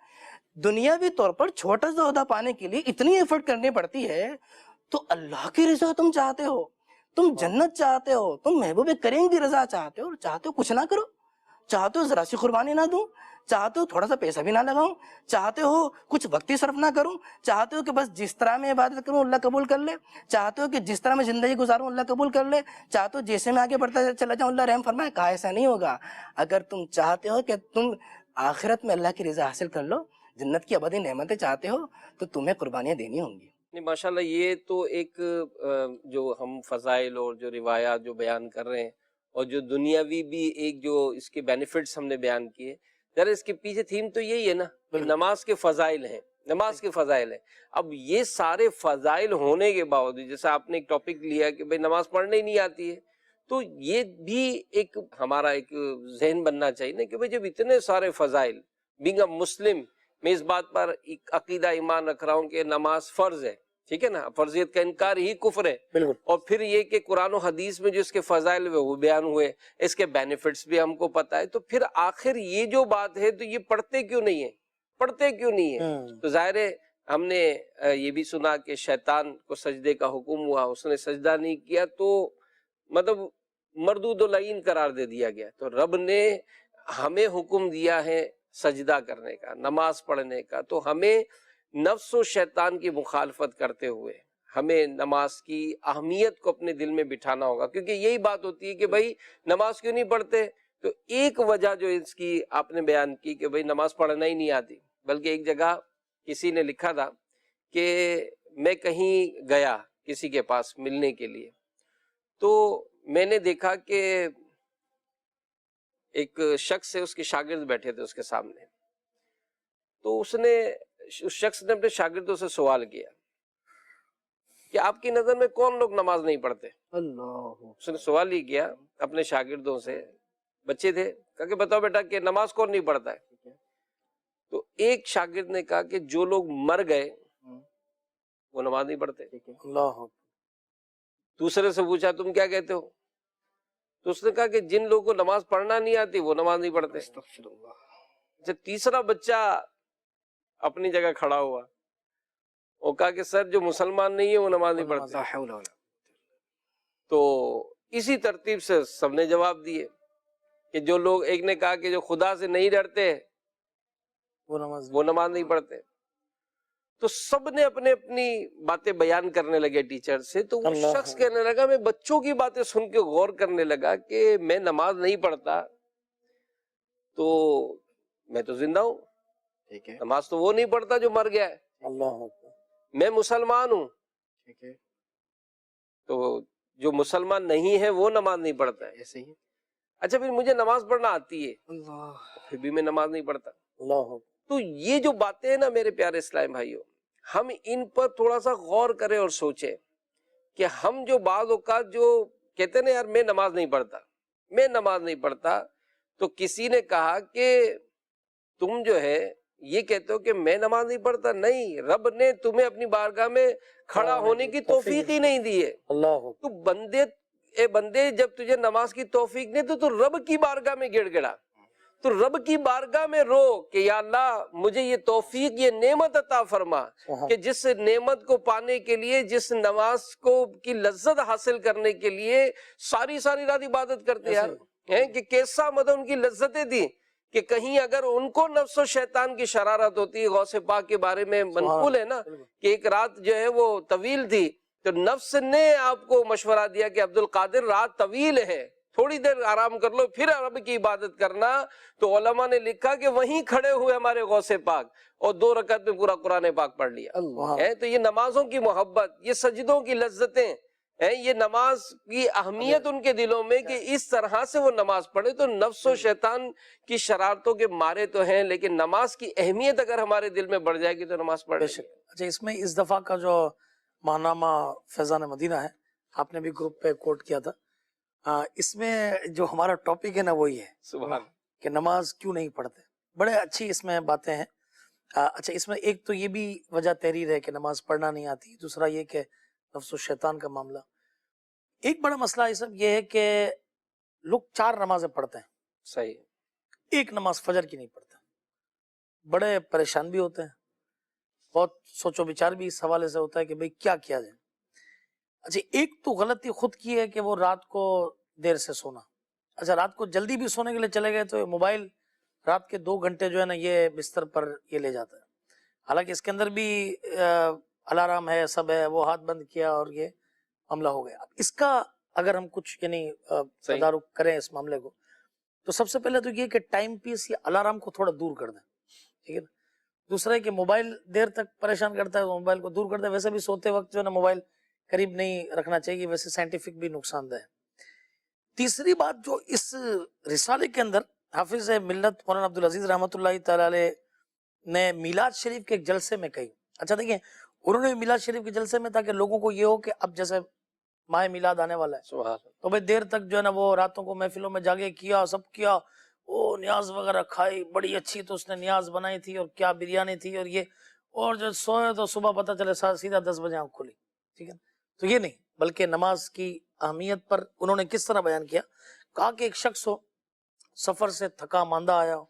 دنیاوی طور پر چھوٹا سا عہدہ پانے کے لیے اتنی ایفرٹ کرنی پڑتی ہے، تو اللہ کی رضا تم چاہتے ہو، تم جنت چاہتے ہو، تم محبوب کریم کی رضا چاہتے ہو اور چاہتے ہو کچھ نہ کرو، چاہتے ہو ذرا سی قربانی نہ دوں، چاہتے ہو تھوڑا سا پیسہ بھی نہ لگاؤں, چاہتے ہو کچھ وقت ہی صرف نہ کروں, چاہتے ہو کہ بس جس طرح میں عبادت کروں اللہ قبول کر لے, چاہتے ہو کہ جس طرح میں زندگی گزاروں اللہ قبول کر لے, چاہتے ہو جیسے میں آگے بڑھتا چلا جاؤں اللہ رحم فرمائے. کہا ایسا نہیں ہوگا. اگر تم چاہتے ہو کہ تم آخرت میں اللہ کی رضا حاصل کر لو, جنت کی ابدی نعمتیں چاہتے ہو, تو تمہیں قربانیاں دینی ہوں گی. نہیں ماشاءاللہ, یہ تو ایک جو ہم فضائل اور جو روایات جو بیان کر رہے ہیں اور جو دنیاوی بھی ایک جو اس کے بینیفٹس ہم نے بیان کیے, ذرا اس کے پیچھے تھیم تو یہی ہے نا, نماز کے فضائل ہیں, نماز کے فضائل ہیں. اب یہ سارے فضائل ہونے کے باوجود, جیسے آپ نے ایک ٹاپک لیا کہ بھئی نماز پڑھنے ہی نہیں آتی ہے, تو یہ بھی ایک ہمارا ایک ذہن بننا چاہیے نا کہ بھئی جب اتنے سارے فضائل, بینگ اے مسلم میں اس بات پر ایک عقیدہ ایمان رکھ رہا ہوں کہ نماز فرض ہے, ٹھیک ہے نا, فرضیت کا انکار ہی کفر ہے. بالکل. اور پھر یہ کہ قرآن و حدیث میں جو اس کے فضائل وہ بیان ہوئے, اس کے بینیفٹس بھی ہم کو پتہ ہے, تو پھر آخر یہ جو بات ہے تو یہ پڑھتے کیوں نہیں ہیں, پڑھتے کیوں نہیں ہیں؟ تو ظاہر ہے ہم نے یہ بھی سنا کہ شیطان کو سجدے کا حکم ہوا, اس نے سجدہ نہیں کیا تو مطلب مردود و لعین قرار دے دیا گیا. تو رب نے ہمیں حکم دیا ہے سجدہ کرنے کا, نماز پڑھنے کا, تو ہمیں نفس و شیطان کی مخالفت کرتے ہوئے ہمیں نماز کی اہمیت کو اپنے دل میں بٹھانا ہوگا. کیونکہ یہی بات ہوتی ہے کہ بھائی نماز کیوں نہیں پڑھتے, تو ایک وجہ جو اس کی آپ نے بیان کی کہ بھائی نماز پڑھنا ہی نہیں آتی. بلکہ ایک جگہ کسی نے لکھا تھا کہ میں کہیں گیا کسی کے پاس ملنے کے لیے, تو میں نے دیکھا کہ ایک شخص ہے, اس کے شاگرد بیٹھے تھے اس کے سامنے, تو اس شخص نے اپنے شاگردوں سے سوال کیا کہ آپ کی نظر میں کون لوگ نماز نہیں پڑھتے. اس نے سوال ہی کیا اپنے شاگردوں سے, بچے تھے, کہا کہ بتاؤ بیٹا کہ نماز کون نہیں پڑھتا ہے. تو ایک شاگرد نے کہا کہ جو لوگ مر گئے وہ نماز نہیں پڑھتے. اللہ. دوسرے سے پوچھا تم کیا کہتے ہو, تو اس نے کہا کہ جن لوگوں کو نماز پڑھنا نہیں آتی وہ نماز نہیں پڑھتے. جب تیسرا بچہ اپنی جگہ کھڑا ہوا, وہ کہا کہ سر جو مسلمان نہیں ہے وہ نماز نہیں پڑھتے. تو اسی ترتیب سے سب نے جواب دیے کہ جو لوگ, ایک نے کہا کہ جو خدا سے نہیں ڈرتے وہ نماز نہیں پڑھتے. تو سب نے اپنے اپنی باتیں بیان کرنے لگے ٹیچر سے. تو وہ شخص کہنے لگا, میں بچوں کی باتیں سن کے غور کرنے لگا کہ میں نماز نہیں پڑھتا تو میں تو زندہ ہوں, نماز تو وہ نہیں پڑھتا جو مر گیا ہے. اللہ. میں مسلمان ہوں, تو جو مسلمان نہیں ہے وہ نماز نہیں پڑھتا ہے. ایسے ہی. اچھا پھر مجھے نماز پڑھنا آتی ہے, پھر بھی میں نماز نہیں پڑھتا. اللہ. تو یہ جو باتیں ہیں نا میرے پیارے اسلام بھائیوں, ہم ان پر تھوڑا سا غور کریں اور سوچیں کہ ہم جو بعض اوقات جو کہتے ہیں نا یار میں نماز نہیں پڑھتا, میں نماز نہیں پڑھتا, تو کسی نے کہا کہ تم جو ہے یہ کہتے ہو کہ میں نماز نہیں پڑھتا. نہیں, رب نے تمہیں اپنی بارگاہ میں کھڑا ہونے کی توفیق ہی نہیں دی ہے. اللہ. تو بندے جب تجھے نماز کی توفیق نہیں تو رب کی بارگاہ میں گڑ گڑا, تو رب کی بارگاہ میں رو کہ یا اللہ مجھے یہ توفیق, یہ نعمت عطا فرما کہ جس نعمت کو پانے کے لیے, جس نماز کو کی لذت حاصل کرنے کے لیے ساری رات عبادت کرتے یار ہیں, کہ کیسا مطلب ان کی لذتیں تھی کہ کہیں اگر ان کو نفس و شیطان کی شرارت ہوتی. غوث پاک کے بارے میں منقول ہے نا کہ ایک رات جو ہے وہ طویل تھی, تو نفس نے آپ کو مشورہ دیا کہ عبد القادر رات طویل ہے, تھوڑی دیر آرام کر لو پھر رب کی عبادت کرنا. تو علماء نے لکھا کہ وہیں کھڑے ہوئے ہمارے غوث پاک اور 2 رکعت میں پورا قرآن پاک پڑھ لیا. تو یہ نمازوں کی محبت, یہ سجدوں کی لذتیں, یہ نماز کی اہمیت ان کے دلوں میں کہ اس طرح سے وہ نماز پڑھے. تو نفس و شیطان کی شرارتوں کے مارے تو ہیں, لیکن نماز کی اہمیت اگر ہمارے دل میں بڑھ جائے گی تو نماز پڑھے. اچھا, اس میں اس دفعہ کا جو ماہنامہ فیضان مدینہ ہے, آپ نے بھی گروپ پہ کوٹ کیا تھا, اس میں جو ہمارا ٹاپک ہے نا وہی ہے سبحان کہ نماز کیوں نہیں پڑھتے. بڑے اچھی اس میں باتیں ہیں. اچھا, اس میں ایک تو یہ بھی وجہ تحریر ہے کہ نماز پڑھنا نہیں آتی, دوسرا یہ کہ نفس و شیطان کا معاملہ. ایک بڑا مسئلہ یہ سب یہ ہے کہ لوگ 4 نمازیں پڑھتے ہیں, صحیح, ایک نماز فجر کی نہیں پڑھتے, بڑے پریشان بھی ہوتے ہیں, بہت سوچو بچار بھی اس حوالے سے ہوتا ہے کہ بھئی کیا کیا جائے. اچھا, ایک تو غلطی خود کی ہے کہ وہ رات کو دیر سے سونا. اچھا, رات کو جلدی بھی سونے کے لیے چلے گئے تو موبائل رات کے 2 گھنٹے جو ہے نا یہ بستر پر یہ لے جاتا ہے. حالانکہ اس کے اندر بھی الارم ہے، سب ہے، وہ ہاتھ بند کیا اور یہ معاملہ ہو گیا. اب اس کا اگر ہم کچھ یعنی تدارک کریں اس معاملے کو، تو سب سے پہلے تو یہ کہ ٹائم پیس یا الارم کو تھوڑا دور کر دیں، ٹھیک ہے نا. دوسرا ہے کہ موبائل دیر تک پریشان کرتا ہے، موبائل کو دور کر دیں. ویسے بھی سوتے وقت جو ہے نا موبائل قریب نہیں رکھنا چاہیے، ویسے سائنٹیفک بھی نقصان دہ ہے. تیسری بات جو اس رسالے کے اندر حافظ ملت مولانا عبدالعزیز رحمۃ اللہ تعالی علیہ نے میلاد شریف کے ایک جلسے میں کہی. اچھا دیکھیں، انہوں نے میلاد شریف کے جلسے میں تاکہ لوگوں کو یہ ہو کہ اب جیسے ماہ میلاد آنے والا ہے تو بھائی دیر تک جو ہے نا وہ راتوں کو محفلوں میں جاگے کیا، سب کیا، وہ نیاز وغیرہ کھائی، بڑی اچھی تو اس نے نیاز بنائی تھی اور کیا بریانی تھی اور یہ، اور جو سوئے تو صبح پتہ چلے سیدھا 10 بجے آنکھ کھلی، ٹھیک ہے. تو یہ نہیں، بلکہ نماز کی اہمیت پر انہوں نے کس طرح بیان کیا. کہا کہ ایک شخص ہو، سفر سے تھکا ماندہ آیا ہو،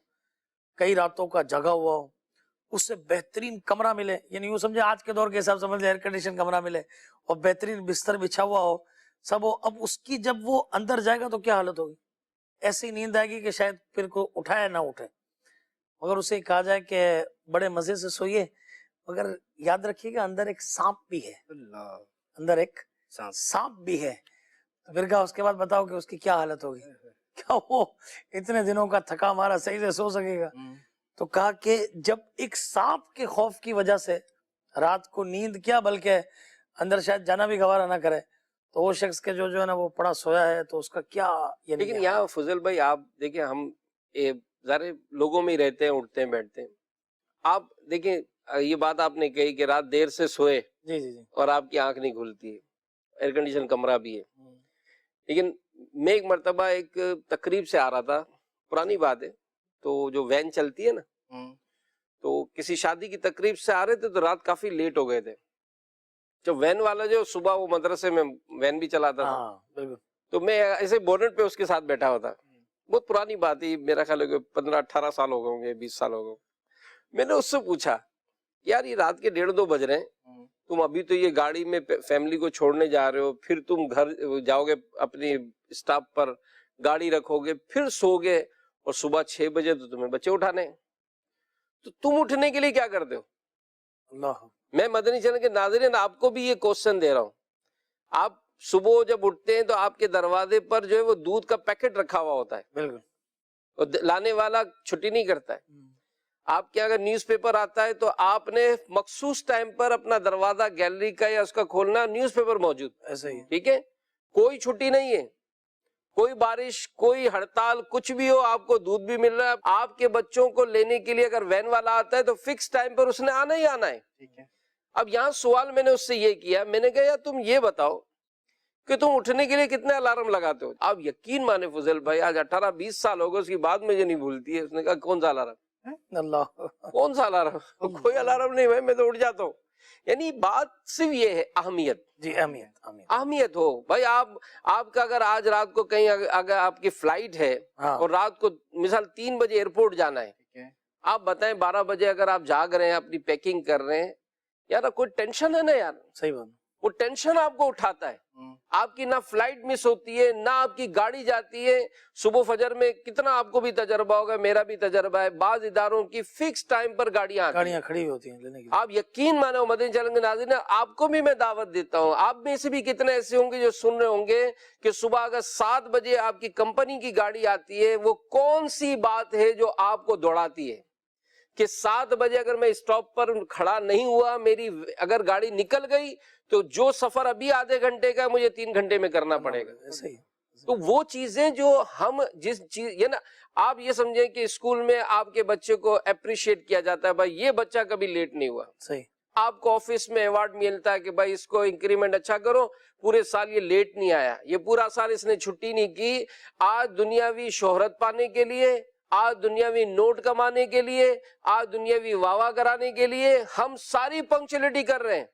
کئی راتوں کا جگا ہوا ہو، اس سے بہترین کمرہ ملے، یعنی یوں سمجھے آج کے دور کے حساب سمجھ لے ایئر کنڈیشن کمرہ ملے اور بہترین بستر بچھا ہوا ہو، سب ہو. اب اس کی جب وہ اندر جائے گا تو کیا حالت ہوگی؟ ایسی نیند آئے گی کہ شاید پھر کو اٹھائے نہ اٹھے. مگر اسے کہا جائے کہ بڑے مزے سے سوئیے، مگر یاد رکھیے کہ اندر ایک سانپ بھی ہے، اندر ایک سانپ بھی ہے. پھر کہا اس کے بعد بتاؤ کہ اس کی کیا حالت ہوگی، کیا وہ اتنے دنوں کا تھکا مارا صحیح سے سو سکے گا؟ تو کہا کہ جب ایک سانپ کے خوف کی وجہ سے رات کو نیند کیا بلکہ اندر شاید جانا بھی گوارا نہ کرے، تو وہ شخص کے جو ہے نا وہ پڑا سویا ہے تو اس کا کیا. لیکن یہاں فضل بھائی آپ دیکھیں، ہم ذرا لوگوں میں ہی رہتے ہیں، اٹھتے ہیں بیٹھتے ہیں. آپ دیکھیں یہ بات آپ نے کہی کہ رات دیر سے سوئے جی جی جی اور آپ کی آنکھ نہیں کھلتی ہے، ایئر کنڈیشن کمرہ بھی ہے. لیکن میں ایک مرتبہ ایک تقریب سے آ رہا تھا، پرانی بات ہے، تو جو وین چلتی ہے نا، تو کسی شادی کی تقریب سے آ رہے تھے تو رات کافی لیٹ ہو گئے تھے. جو وین والا جو صبح وہ مدرسے میں وین بھی چلاتا تھا، تو میں ایسے بونٹ پہ اس کے ساتھ بیٹھا ہوا تھا. بہت پرانی بات ہے، میرا خیال ہے کہ 15-18 سال ہو گئے ہوں گے، 20 سال ہو گئے. میں نے اس سے پوچھا، یار یہ رات کے 1:30-2 بج رہے ہیں، تم ابھی تو یہ گاڑی میں فیملی کو چھوڑنے جا رہے ہو، پھر تم گھر جاؤ گے اپنی اسٹاپ پر، گاڑی رکھو گے، پھر سو گے، اور صبح 6 بجے تو تمہیں بچے اٹھانے، تو تم اٹھنے کے لیے کیا کرتے ہو؟ اللہ. میں مدنی چینل کے ناظرین آپ کو بھی یہ کوسچن دے رہا ہوں. آپ صبح جب اٹھتے ہیں تو آپ کے دروازے پر جو ہے وہ دودھ کا پیکٹ رکھا ہوا ہوتا ہے، بالکل، اور لانے والا چھٹی نہیں کرتا ہے. آپ کے اگر نیوز پیپر آتا ہے تو آپ نے مخصوص ٹائم پر اپنا دروازہ گیلری کا یا اس کا کھولنا، نیوز پیپر موجود، ایسا ہی. ٹھیک ہے، کوئی چھٹی نہیں ہے، کوئی بارش، کوئی ہڑتال، کچھ بھی ہو، آپ کو دودھ بھی مل رہا ہے. آپ کے بچوں کو لینے کے لیے اگر وین والا آتا ہے تو فکس ٹائم پر اس نے آنا ہی آنا ہے. اب یہاں سوال میں نے اس سے یہ کیا، میں نے کہا یار تم یہ بتاؤ کہ تم اٹھنے کے لیے کتنے الارم لگاتے ہو؟ آپ یقین مانے فضل بھائی، آج 18-20 سال ہو گئے، اس کی بات مجھے نہیں بھولتی ہے. اس نے کہا کون سا الارم؟ اللہ. کون سا الارم؟ کوئی الارم نہیں بھائی، میں تو اٹھ جاتا ہوں. یعنی بات صرف یہ ہے اہمیت. جی اہمیت، اہمیت ہو بھائی. آپ کا اگر آج رات کو کہیں اگر آپ کی فلائٹ ہے اور رات کو مثال 3 بجے ایئرپورٹ جانا ہے، آپ بتائیں 12 بجے اگر آپ جاگ رہے ہیں، اپنی پیکنگ کر رہے ہیں، یار کوئی ٹینشن ہے نا یار؟ صحیح بات. وہ ٹینشن آپ کو اٹھاتا ہے. آپ کی نہ فلائٹ مس ہوتی ہے، نہ آپ کی گاڑی جاتی ہے. صبح فجر میں کتنا آپ کو بھی تجربہ ہوگا، میرا بھی تجربہ ہے، بعض اداروں کی فکس ٹائم پر گاڑیاں کھڑی ہوتی ہیں لینے کے لیے. آپ یقین مانو مدنی چینل کے ناظرین، آپ کو بھی میں دعوت دیتا ہوں، آپ میں سے بھی کتنے ایسے ہوں گے جو سن رہے ہوں گے کہ صبح اگر 7 بجے آپ کی کمپنی کی گاڑی آتی ہے، وہ کون سی بات ہے جو آپ کو دوڑاتی ہے کہ 7 بجے اگر میں اسٹاپ پر کھڑا نہیں ہوا، میری اگر گاڑی نکل گئی تو جو سفر ابھی آدھے گھنٹے کا مجھے 3 گھنٹے میں کرنا پڑے گا. تو وہ چیزیں جو ہم جس چیز یہ نا، آپ یہ سمجھیں کہ اسکول میں آپ کے بچے کو اپریشیٹ کیا جاتا ہے، بھائی یہ بچہ کبھی لیٹ نہیں ہوا. صحیح. آپ کو آفس میں ایوارڈ ملتا ہے کہ بھائی اس کو انکریمنٹ اچھا کرو، پورے سال یہ لیٹ نہیں آیا، یہ پورا سال اس نے چھٹی نہیں کی. آج دنیاوی شہرت پانے کے لیے، آج دنیاوی نوٹ کمانے کے لیے، آج دنیاوی واہ کرانے کے لیے ہم ساری پنکچولیٹی کر رہے ہیں،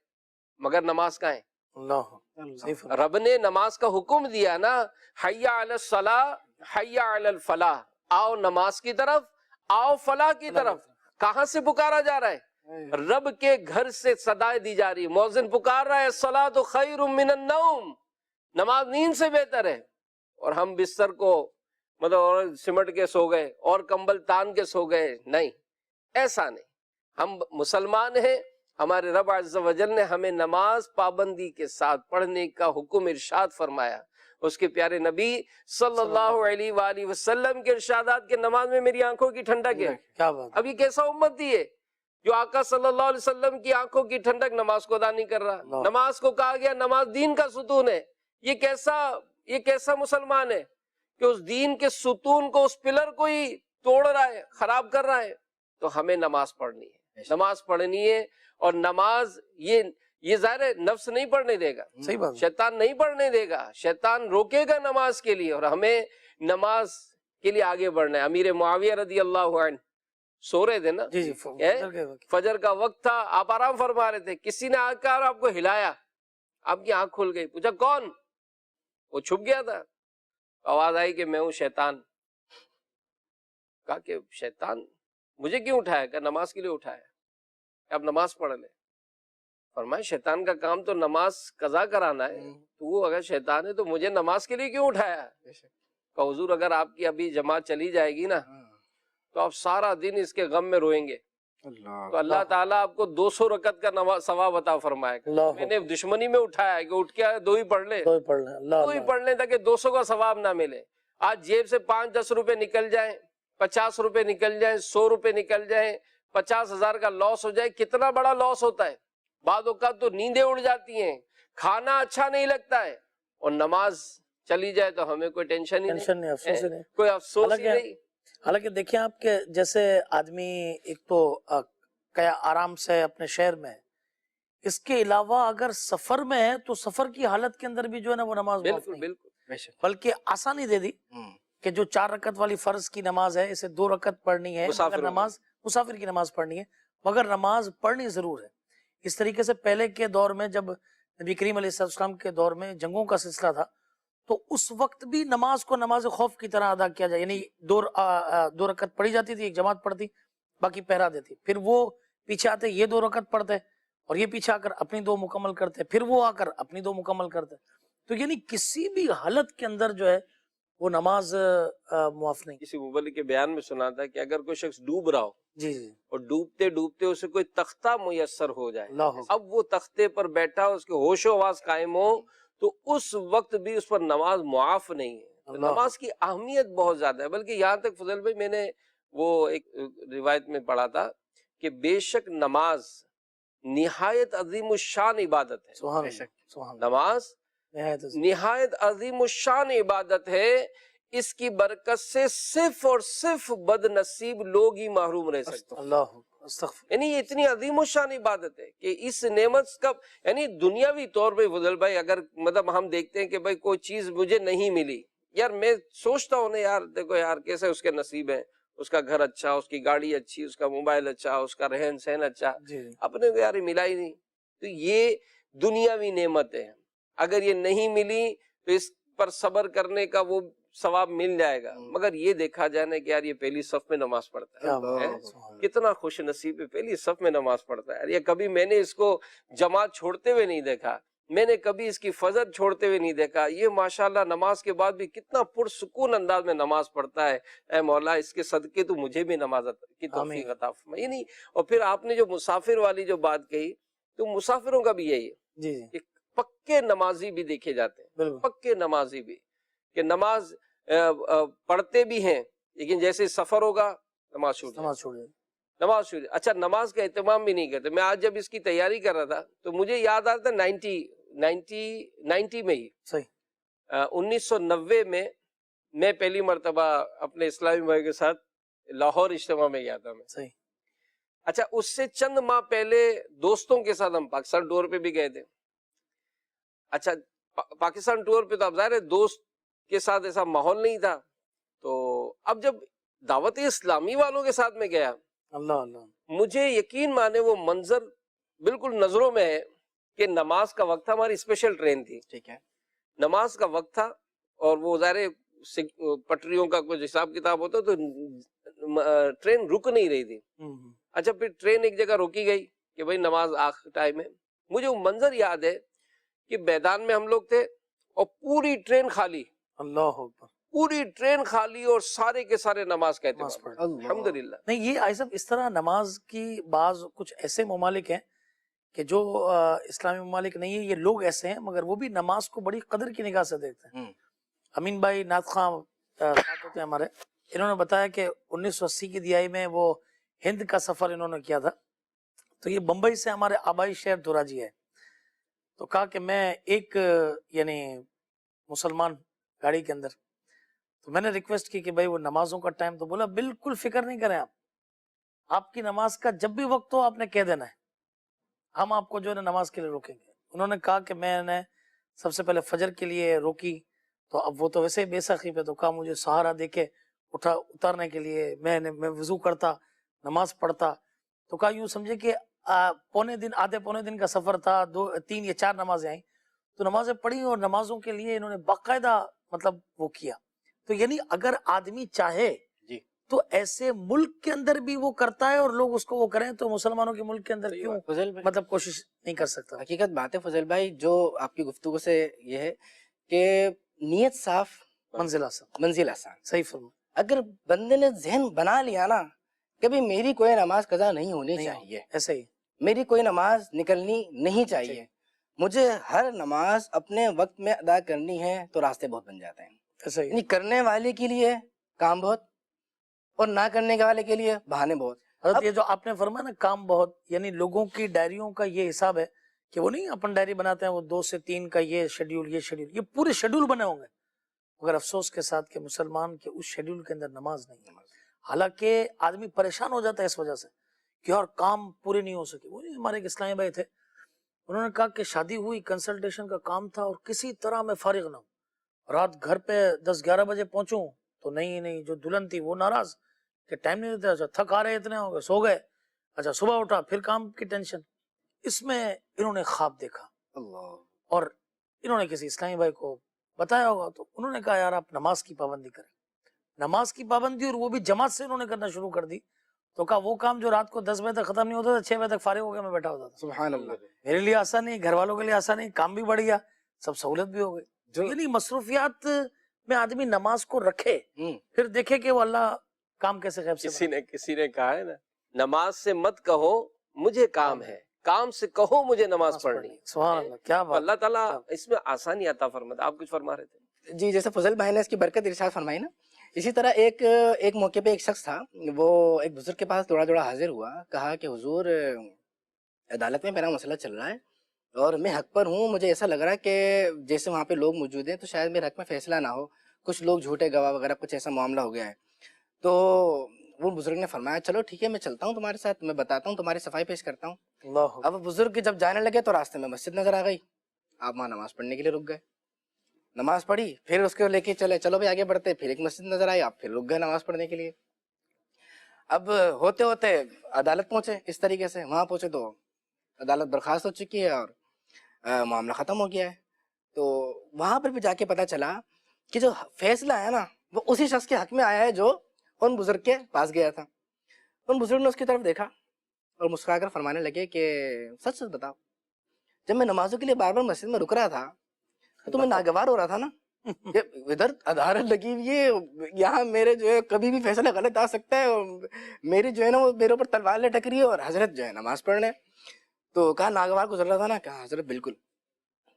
مگر نماز کہاں ہے؟ اللہ. رب نے نماز کا حکم دیا نا، حی علی الصلاۃ حی علی الفلاح، آؤ نماز کی طرف، آؤ فلاح کی طرف. کہاں سے پکارا جا رہا ہے؟ رب کے گھر سے صدائیں دی جا رہی ہے. مؤذن پکار رہا ہے الصلاۃ خیر من النوم، نماز نیند سے بہتر ہے. اور ہم بستر کو مطلب اور سمٹ کے سو گئے اور کمبل تان کے سو گئے، نہیں، ایسا نہیں. ہم مسلمان ہیں، ہمارے رب عز و جل نے ہمیں نماز پابندی کے ساتھ پڑھنے کا حکم ارشاد فرمایا. اس کے پیارے نبی صلی اللہ علیہ وآلہ وسلم کے ارشادات کے نماز میں میری آنکھوں کی ٹھنڈک ہے. کیا بات. اب یہ کیسا امتی ہے جو آقا صلی اللہ علیہ وسلم کی آنکھوں کی ٹھنڈک نماز کو ادا نہیں کر رہا. نماز کو کہا گیا نماز دین کا ستون ہے. یہ کیسا مسلمان ہے کہ اس دین کے ستون کو، اس پلر کو ہی توڑ رہا ہے، خراب کر رہا ہے. تو ہمیں نماز پڑھنی ہے، نماز پڑھنی ہے. اور نماز یہ ظاہر ہے نفس نہیں پڑھنے دے گا، صحیح بات. شیطان نہیں پڑھنے دے گا، شیطان روکے گا نماز کے لیے. اور ہمیں نماز کے لیے آگے بڑھنا ہے. امیر معاویہ رضی اللہ عنہ سو رہے تھے نا، جی جی فجر کا وقت تھا، آپ آرام فرما رہے تھے، کسی نے آ کر آپ کو ہلایا، آپ کی آنکھ کھل گئی. پوچھا کون؟ وہ چھپ گیا تھا. آواز آئی کہ میں ہوں شیطان. کہا کہ شیطان مجھے کیوں اٹھایا؟ کہ نماز کے لیے اٹھایا، آپ نماز پڑھ لیں. فرمایا شیطان کا کام تو نماز قضا کرانا ہے، تو وہ اگر شیطان ہے تو مجھے نماز کے لیے کیوں اٹھایا؟ کہ حضور اگر آپ کی ابھی جماعت چلی جائے گی نا تو آپ سارا دن اس کے غم میں روئیں گے، تو اللہ تعالیٰ آپ کو 200 رکعت کا ثواب عطا فرمائے گا. میں نے دشمنی میں اٹھایا کہ اٹھ کے 2 ہی پڑھ لیں، 2 ہی پڑھ لیں تاکہ 200 کا ثواب نہ ملے. آج جیب سے 5-10 روپے نکل جائیں، 50 روپے نکل جائیں، 100 روپے نکل جائیں، 50,000 کا لاس ہو جائے. کتنا بڑا لاس ہوتا ہے. بعد اوقات تو نیندیں اڑ جاتی ہیں، کھانا اچھا نہیں لگتا ہے، اور نماز چلی جائے تو ہمیں کوئی ٹینشن ہی نہیں، افسوس ہی نہیں، کوئی افسوس ہی نہیں. حالانکہ دیکھیں آپ کے جیسے آدمی ایک تو کیا آرام سے اپنے شہر میں، اس کے علاوہ اگر سفر میں ہے تو سفر کی حالت کے اندر بھی جو ہے نا وہ نماز بالکل بلکہ آسانی دے دی کہ جو 4 رکعت والی فرض کی نماز ہے اسے 2 رکعت پڑھنی ہے. مسافر کی نماز پڑھنی ہے، مگر نماز پڑھنی ضرور ہے. اس طریقے سے پہلے کے دور میں جب نبی کریم علیہ السلام کے دور میں جنگوں کا سلسلہ تھا تو اس وقت بھی نماز کو نماز خوف کی طرح ادا کیا جائے. یعنی 2 رکعت پڑھی جاتی تھی، ایک جماعت پڑھتی، باقی پہرا دیتی. پھر وہ پیچھے آتے یہ 2 رکعت پڑھتے اور یہ پیچھے آ کر اپنی 2 مکمل کرتے، پھر وہ آ کر اپنی 2 مکمل کرتے. تو یعنی کسی بھی حالت کے اندر جو ہے وہ نماز معاف نہیں. کسی مبلغ کے بیان میں سنا تھا کہ اگر کوئی شخص ڈوب رہا ہو جی جی اور ڈوبتے ڈوبتے اسے کوئی تختہ میسر ہو جائے، اللہ اب وہ تختے پر بیٹھا، اس کے ہوش و حواس قائم ہو، تو اس وقت بھی اس پر نماز معاف نہیں ہے. نماز کی اہمیت بہت زیادہ ہے. بلکہ یہاں تک فضل بھائی میں نے وہ ایک روایت میں پڑھا تھا کہ بے شک نماز نہایت عظیم الشان عبادت ہے. سبحان اللہ. نماز نہایت عظیم الشان عبادت ہے. اس کی برکت سے صرف اور صرف بد نصیب لوگ ہی محروم رہ سکتے ہیں. اللہ استغفر. یعنی یہ اتنی عظیم الشان عبادت ہے کہ اس نعمت کا یعنی دنیاوی طور پہ فضل بھائی اگر مطلب ہم دیکھتے ہیں کہ بھائی کوئی چیز مجھے نہیں ملی، یار میں سوچتا ہوں نا یار دیکھو یار کیسے اس کے نصیب ہیں، اس کا گھر اچھا، اس کی گاڑی اچھی، اس کا موبائل اچھا، اس کا رہن سہن اچھا، اپنے کو یار یہ ملا ہی نہیں. تو یہ دنیاوی نعمت ہے. اگر یہ نہیں ملی تو اس پر صبر کرنے کا وہ ثواب مل جائے گا. مگر یہ دیکھا جانا کہ یار یہ پہلی صف میں نماز پڑھتا ہے، کتنا خوش نصیب ہے، پہلی صف میں نماز پڑھتا ہے. یہ کبھی میں نے اس کو جماعت چھوڑتے ہوئے نہیں دیکھا، میں نے کبھی اس کی فجر چھوڑتے ہوئے نہیں دیکھا. یہ ماشاءاللہ نماز کے بعد بھی کتنا پرسکون انداز میں نماز پڑھتا ہے. اے مولا اس کے صدقے تو مجھے بھی نماز کی توفیق عطا فرما. نہیں. اور پھر آپ نے جو مسافر والی جو بات کہی تو مسافروں کا بھی یہی ہے، پکے نمازی بھی دیکھے جاتے ہیں، پکے نمازی بھی کہ نماز پڑھتے بھی ہیں لیکن جیسے سفر ہوگا نماز چھوڑ نماز چھوڑ. اچھا نماز کا اہتمام بھی نہیں کرتے. میں آج جب اس کی تیاری کر رہا تھا تو مجھے یاد آتا تھا 90 میں ہی 1990 میں میں پہلی مرتبہ اپنے اسلامی بھائی کے ساتھ لاہور اجتماع میں گیا تھا میں. اچھا اس سے چند ماہ پہلے دوستوں کے ساتھ ہم پاکستان ٹور پہ بھی گئے تھے. اچھا پاکستان ٹور پہ تو اب ظاہر ہے دوست کے ساتھ ایسا ماحول نہیں تھا. تو اب جب دعوت اسلامی والوں کے ساتھ میں گیا، مجھے یقین مانے وہ منظر بالکل نظروں میں ہے کہ نماز کا وقت تھا، ہماری اسپیشل ٹرین تھی، ٹھیک ہے، نماز کا وقت تھا اور وہ ظاہر پٹریوں کا کچھ حساب کتاب ہوتا تو ٹرین رک نہیں رہی تھی. اچھا پھر ٹرین ایک جگہ روکی گئی کہ بھائی نماز آخر ٹائم ہے. مجھے وہ منظر یاد ہے کہ میدان میں ہم لوگ تھے اور پوری ٹرین خالی. اللہ پوری ٹرین خالی اور سارے کے سارے نماز کہتے نماز ہیں پڑھ الحمدللہ. نہیں، یہ آئی صاحب اس طرح نماز کی بعض کچھ ایسے ممالک ہیں کہ جو اسلامی ممالک نہیں ہیں، یہ لوگ ایسے ہیں مگر وہ بھی نماز کو بڑی قدر کی نگاہ سے دیکھتے ہیں. امین بھائی نعت خواں ساتھ ہوتے ہیں ہمارے، انہوں نے بتایا کہ 1980 کی دہائی میں وہ ہند کا سفر انہوں نے کیا تھا. تو یہ بمبئی سے ہمارے آبائی شہر دھوراجی ہے. تو کہا کہ میں ایک یعنی مسلمان گاڑی کے اندر، تو میں نے ریکویسٹ کی کہ بھائی وہ نمازوں کا ٹائم، تو بولا بالکل فکر نہیں کریں آپ کی نماز کا جب بھی وقت ہو آپ نے کہہ دینا ہے، ہم آپ کو جو ہے نا نماز کے لیے روکیں گے. انہوں نے کہا کہ میں نے سب سے پہلے فجر کے لیے روکی، تو اب وہ تو ویسے ہی بے سخی پہ، تو کہا مجھے سہارا دے کے اتارنے کے لیے میں وضو کرتا، نماز پڑھتا. تو کہا یوں سمجھے کہ آدھے پونے دن کا سفر تھا، 3 یا 4 نمازیں آئیں، تو نمازیں پڑھی اور نمازوں کے لیے انہوں نے باقاعدہ مطلب وہ کیا. تو یعنی اگر آدمی چاہے تو ایسے ملک کے اندر بھی وہ کرتا ہے اور لوگ اس کو وہ کریں، تو مسلمانوں کے ملک کے اندر کیوں مطلب کوشش نہیں کر سکتا؟ حقیقت بات ہے فضل بھائی، جو آپ کی گفتگو سے یہ ہے کہ نیت صاف منزل آسان. منزل آسان. صحیح فرما. اگر بندے نے ذہن بنا لیا نا کبھی میری کوئی نماز قضا نہیں ہونی چاہیے، ایسے ہی میری کوئی نماز نکلنی نہیں چاہیے، مجھے ہر نماز اپنے وقت میں ادا کرنی ہے، تو راستے بہت بن جاتے ہیں. ایسے ہی. یعنی کرنے والے کے لیے کام بہت اور نہ کرنے کے والے کے لیے بہانے بہت. حضرت یہ جو آپ نے فرمایا نا کام بہت، یعنی لوگوں کی ڈائریوں کا یہ حساب ہے کہ وہ نہیں اپن ڈائری بناتے ہیں وہ 2 سے 3 کا یہ شیڈیول یہ پورے شیڈیول بنے ہوں گے، مگر افسوس کے ساتھ کہ مسلمان کے اس شیڈیول کے اندر نماز نہیں ہے. حالانکہ آدمی پریشان ہو جاتا ہے اس وجہ سے کہ اور کام پورے نہیں ہو سکے. وہ ہمارے ایک اسلامی بھائی تھے، انہوں نے کہا کہ شادی ہوئی، کنسلٹیشن کا کام تھا اور کسی طرح میں فارغ نہ ہوں، رات گھر پہ 10-11 بجے پہنچوں تو نہیں جو دلہن تھی وہ ناراض کہ ٹائم نہیں دیتے. اچھا تھک آ رہے اتنے ہو گئے، سو گئے. اچھا صبح اٹھا پھر کام کی ٹینشن. اس میں انہوں نے خواب دیکھا اور انہوں نے کسی اسلامی بھائی کو بتایا ہوگا، تو انہوں نے کہا یار آپ نماز کی پابندی کریں. نماز کی پابندی، اور وہ بھی جماعت سے انہوں نے کرنا شروع کر دی. تو کہا وہ کام جو رات کو 10 بجے تک ختم نہیں ہوتا تھا، 6 بجے تک فارغ ہو گیا میں بیٹھا ہوتا تھا. سبحان اللہ. میرے لیے آسان نہیں، گھر والوں کے لیے آسان نہیں، کام بھی بڑھ گیا، سب سہولت بھی ہو گئی. یعنی مصروفیات میں آدمی نماز کو رکھے، پھر دیکھے کہ وہ اللہ کام کیسے غیب سے کسی نے کہا ہے نا، نماز سے مت کہو مجھے کام ہے، کام سے کہو مجھے نماز پڑھنی. سبحان اللہ، کیا بات. اللہ تعالیٰ اس میں آسانی عطا فرماتا. آپ کچھ فرما رہے تھے؟ جی جیسے فضل بھائی نے اس کی برکت ارشاد فرمائی نا، اسی طرح ایک موقع پہ ایک شخص تھا، وہ ایک بزرگ کے پاس دوڑا حاضر ہوا، کہا کہ حضور عدالت میں میرا مسئلہ چل رہا ہے اور میں حق پر ہوں، مجھے ایسا لگ رہا ہے کہ جیسے وہاں پہ لوگ موجود ہیں تو شاید میرے حق میں فیصلہ نہ ہو، کچھ لوگ جھوٹے گواہ وغیرہ کچھ ایسا معاملہ ہو گیا ہے. تو وہ بزرگ نے فرمایا چلو ٹھیک ہے میں چلتا ہوں تمہارے ساتھ، میں بتاتا ہوں، تمہاری صفائی پیش کرتا ہوں. اب بزرگ جب جانے لگے تو راستے میں مسجد نظر آ گئی، آپ وہاں نماز پڑھنے کے لیے رک گئے. نماز پڑھی، پھر اس کو لے کے چلو بھی آگے بڑھتے، پھر ایک مسجد نظر آئی، آپ پھر رک گئے نماز پڑھنے کے لیے. اب ہوتے ہوتے عدالت پہنچے، اس طریقے سے وہاں پہنچے تو عدالت برخاست ہو چکی ہے اور معاملہ ختم ہو گیا ہے. تو وہاں پر بھی جا کے پتا چلا کہ جو فیصلہ ہے نا وہ اسی شخص کے حق میں آیا ہے جو ان بزرگ کے پاس گیا تھا. ان بزرگ نے اس کی طرف دیکھا اور مسکرا کر فرمانے لگے کہ سچ سچ بتاؤ، جب میں نمازوں کے لیے بار بار مسجد میں رک رہا تھا تو میں ناگوار ہو رہا تھا نا، ادھر عدالت لگی ہوئی ہے، یہاں میرے جو ہے کبھی بھی فیصلہ غلط آ سکتا ہے، اور میری جو ہے نا وہ میرے اوپر تلوار لٹک رہی ہے اور حضرت جو ہے نماز پڑھنے. تو کہا ناگوار گزر رہا تھا نا؟ کہا حضرت بالکل.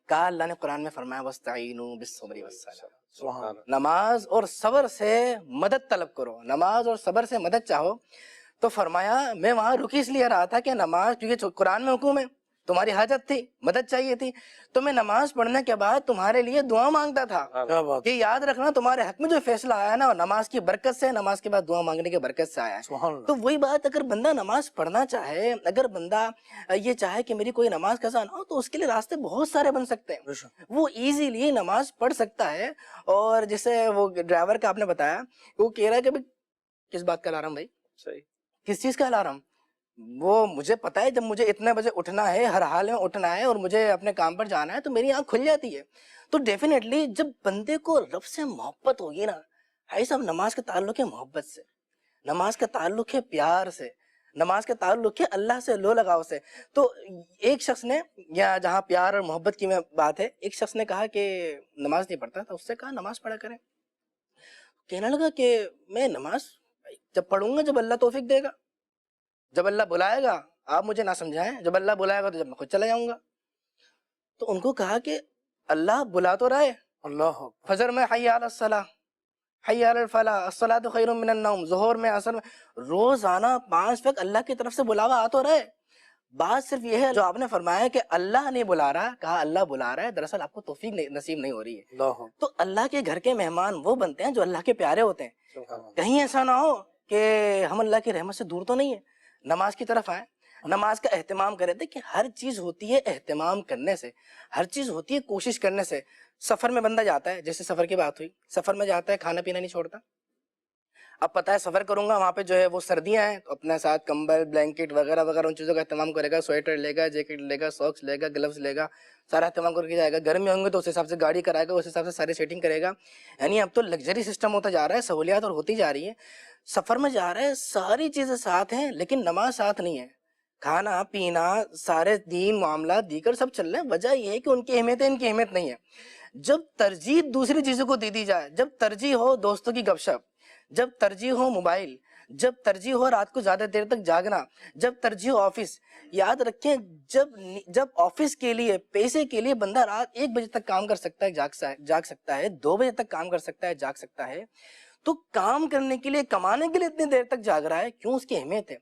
کہا اللہ نے قرآن میں فرمایا وَاسْتَعِینُوا بِالصَّبْرِ وَالصَّلَاةِ، نماز اور صبر سے مدد طلب کرو، نماز اور صبر سے مدد چاہو. تو فرمایا میں وہاں رکی اس لیے رہا تھا کہ نماز، کیونکہ قرآن میں حکم ہے، تمہاری حاجت تھی، مدد چاہیے تھی، تو میں نماز پڑھنے کے بعد تمہارے لیے دعا مانگتا تھا کہ یاد رکھنا تمہارے حق میں جو فیصلہ آیا نا نماز کی برکت سے، نماز کے بعد دعا مانگنے کی برکت سے آیا ہے. تو وہی بات، اگر بندہ نماز پڑھنا چاہے، اگر بندہ یہ چاہے کہ میری کوئی نماز قضا نہ ہو، تو اس کے لیے راستے بہت سارے بن سکتے ہیں. وہ ایزیلی نماز پڑھ سکتا ہے. اور جیسے وہ ڈرائیور کا آپ نے بتایا، وہ کہہ رہا ہے کہ کس بات کا الارم بھائی؟ صحیح. کس چیز کا الارم؟ وہ مجھے پتا ہے جب مجھے اتنے بجے اٹھنا ہے، ہر حال میں اٹھنا ہے اور مجھے اپنے کام پر جانا ہے، تو میری آنکھ کھل جاتی ہے. تو ڈیفینیٹلی جب بندے کو رب سے محبت ہوگی نا، بھائی صاحب نماز کا تعلق ہے محبت سے، نماز کا تعلق ہے پیار سے، نماز کا تعلق ہے اللہ سے لو لگاؤ سے. تو ایک شخص نے، یا جہاں پیار اور محبت کی میں بات ہے، ایک شخص نے کہا کہ نماز نہیں پڑھتا تھا، اس سے کہا نماز پڑھا کریں. کہنے لگا کہ میں نماز جب پڑھوں گا جب اللہ توفیق دے گا، جب اللہ بلائے گا آپ مجھے نہ سمجھائیں، جب اللہ بلائے گا تو جب میں خود چلا جاؤں گا۔ تو ان کو کہا کہ اللہ بلا تو رہا ہے، اللہ فجر میں حی علی الصلاۃ، حی علی الفلاح، الصلاۃ خیر من النوم، ظہر میں، عصر میں، روزانہ 5 وقت اللہ کی طرف سے بلاوا آ تو رہا ہے۔ بات صرف یہ ہے جو آپ نے فرمایا کہ اللہ نہیں بلا رہا، کہا اللہ بلا رہا ہے، دراصل آپ کو توفیق نصیب نہیں ہو رہی ہے۔ اللہ تو اللہ کے گھر کے مہمان وہ بنتے ہیں جو اللہ کے پیارے ہوتے ہیں۔ سبحان اللہ۔ کہیں ایسا نہ ہو کہ ہم اللہ کی رحمت سے دور تو نہیں ہے، نماز کی طرف آئیں، نماز کا اہتمام کریں۔ دیکھیں ہر چیز ہوتی ہے اہتمام کرنے سے، ہر چیز ہوتی ہے کوشش کرنے سے۔ سفر میں بندہ جاتا ہے، جیسے سفر کی بات ہوئی، سفر میں جاتا ہے کھانا پینا نہیں چھوڑتا۔ اب پتہ ہے سفر کروں گا وہاں پہ جو ہے وہ سردیاں ہیں، تو اپنے ساتھ کمبل، بلینکٹ وغیرہ وغیرہ ان چیزوں کا اہتمام کرے گا، سویٹر لے گا، جیکٹ لے گا، ساکس لے گا، گلوز لے گا، سارا اہتمام کر کے جائے گا۔ گرمی ہوں گے تو اس حساب سے گاڑی کرائے گا، اس حساب سے ساری سیٹنگ کرے گا۔ یعنی اب تو لگژری سسٹم ہوتا جا رہا ہے، سہولیات اور ہوتی جا رہی ہے۔ سفر میں جا رہے ہیں، ساری چیزیں ساتھ ہیں لیکن نماز ساتھ نہیں ہے۔ کھانا پینا سارے دین معاملات دیگر سب چل رہے ہیں، وجہ یہ ہے کہ ان کی اہمیت ہے، ان کی اہمیت نہیں ہے۔ جب ترجیح دوسری چیزوں کو دے دی جائے، جب ترجیح ہو دوستوں کی گپ شپ، جب ترجیح ہو موبائل، جب ترجیح ہو رات کو زیادہ دیر تک جاگنا، جب ترجیح ہو آفس، یاد رکھیں جب آفس کے لیے پیسے کے لیے بندہ رات 1 بجے تک کام کر سکتا ہے، جاگ سکتا ہے، 2 بجے تک کام کر سکتا ہے، جاگ سکتا ہے، تو کام کرنے کے لیے، کمانے کے لیے اتنی دیر تک جاگ رہا ہے، کیوں؟ اس کی اہمیت ہے۔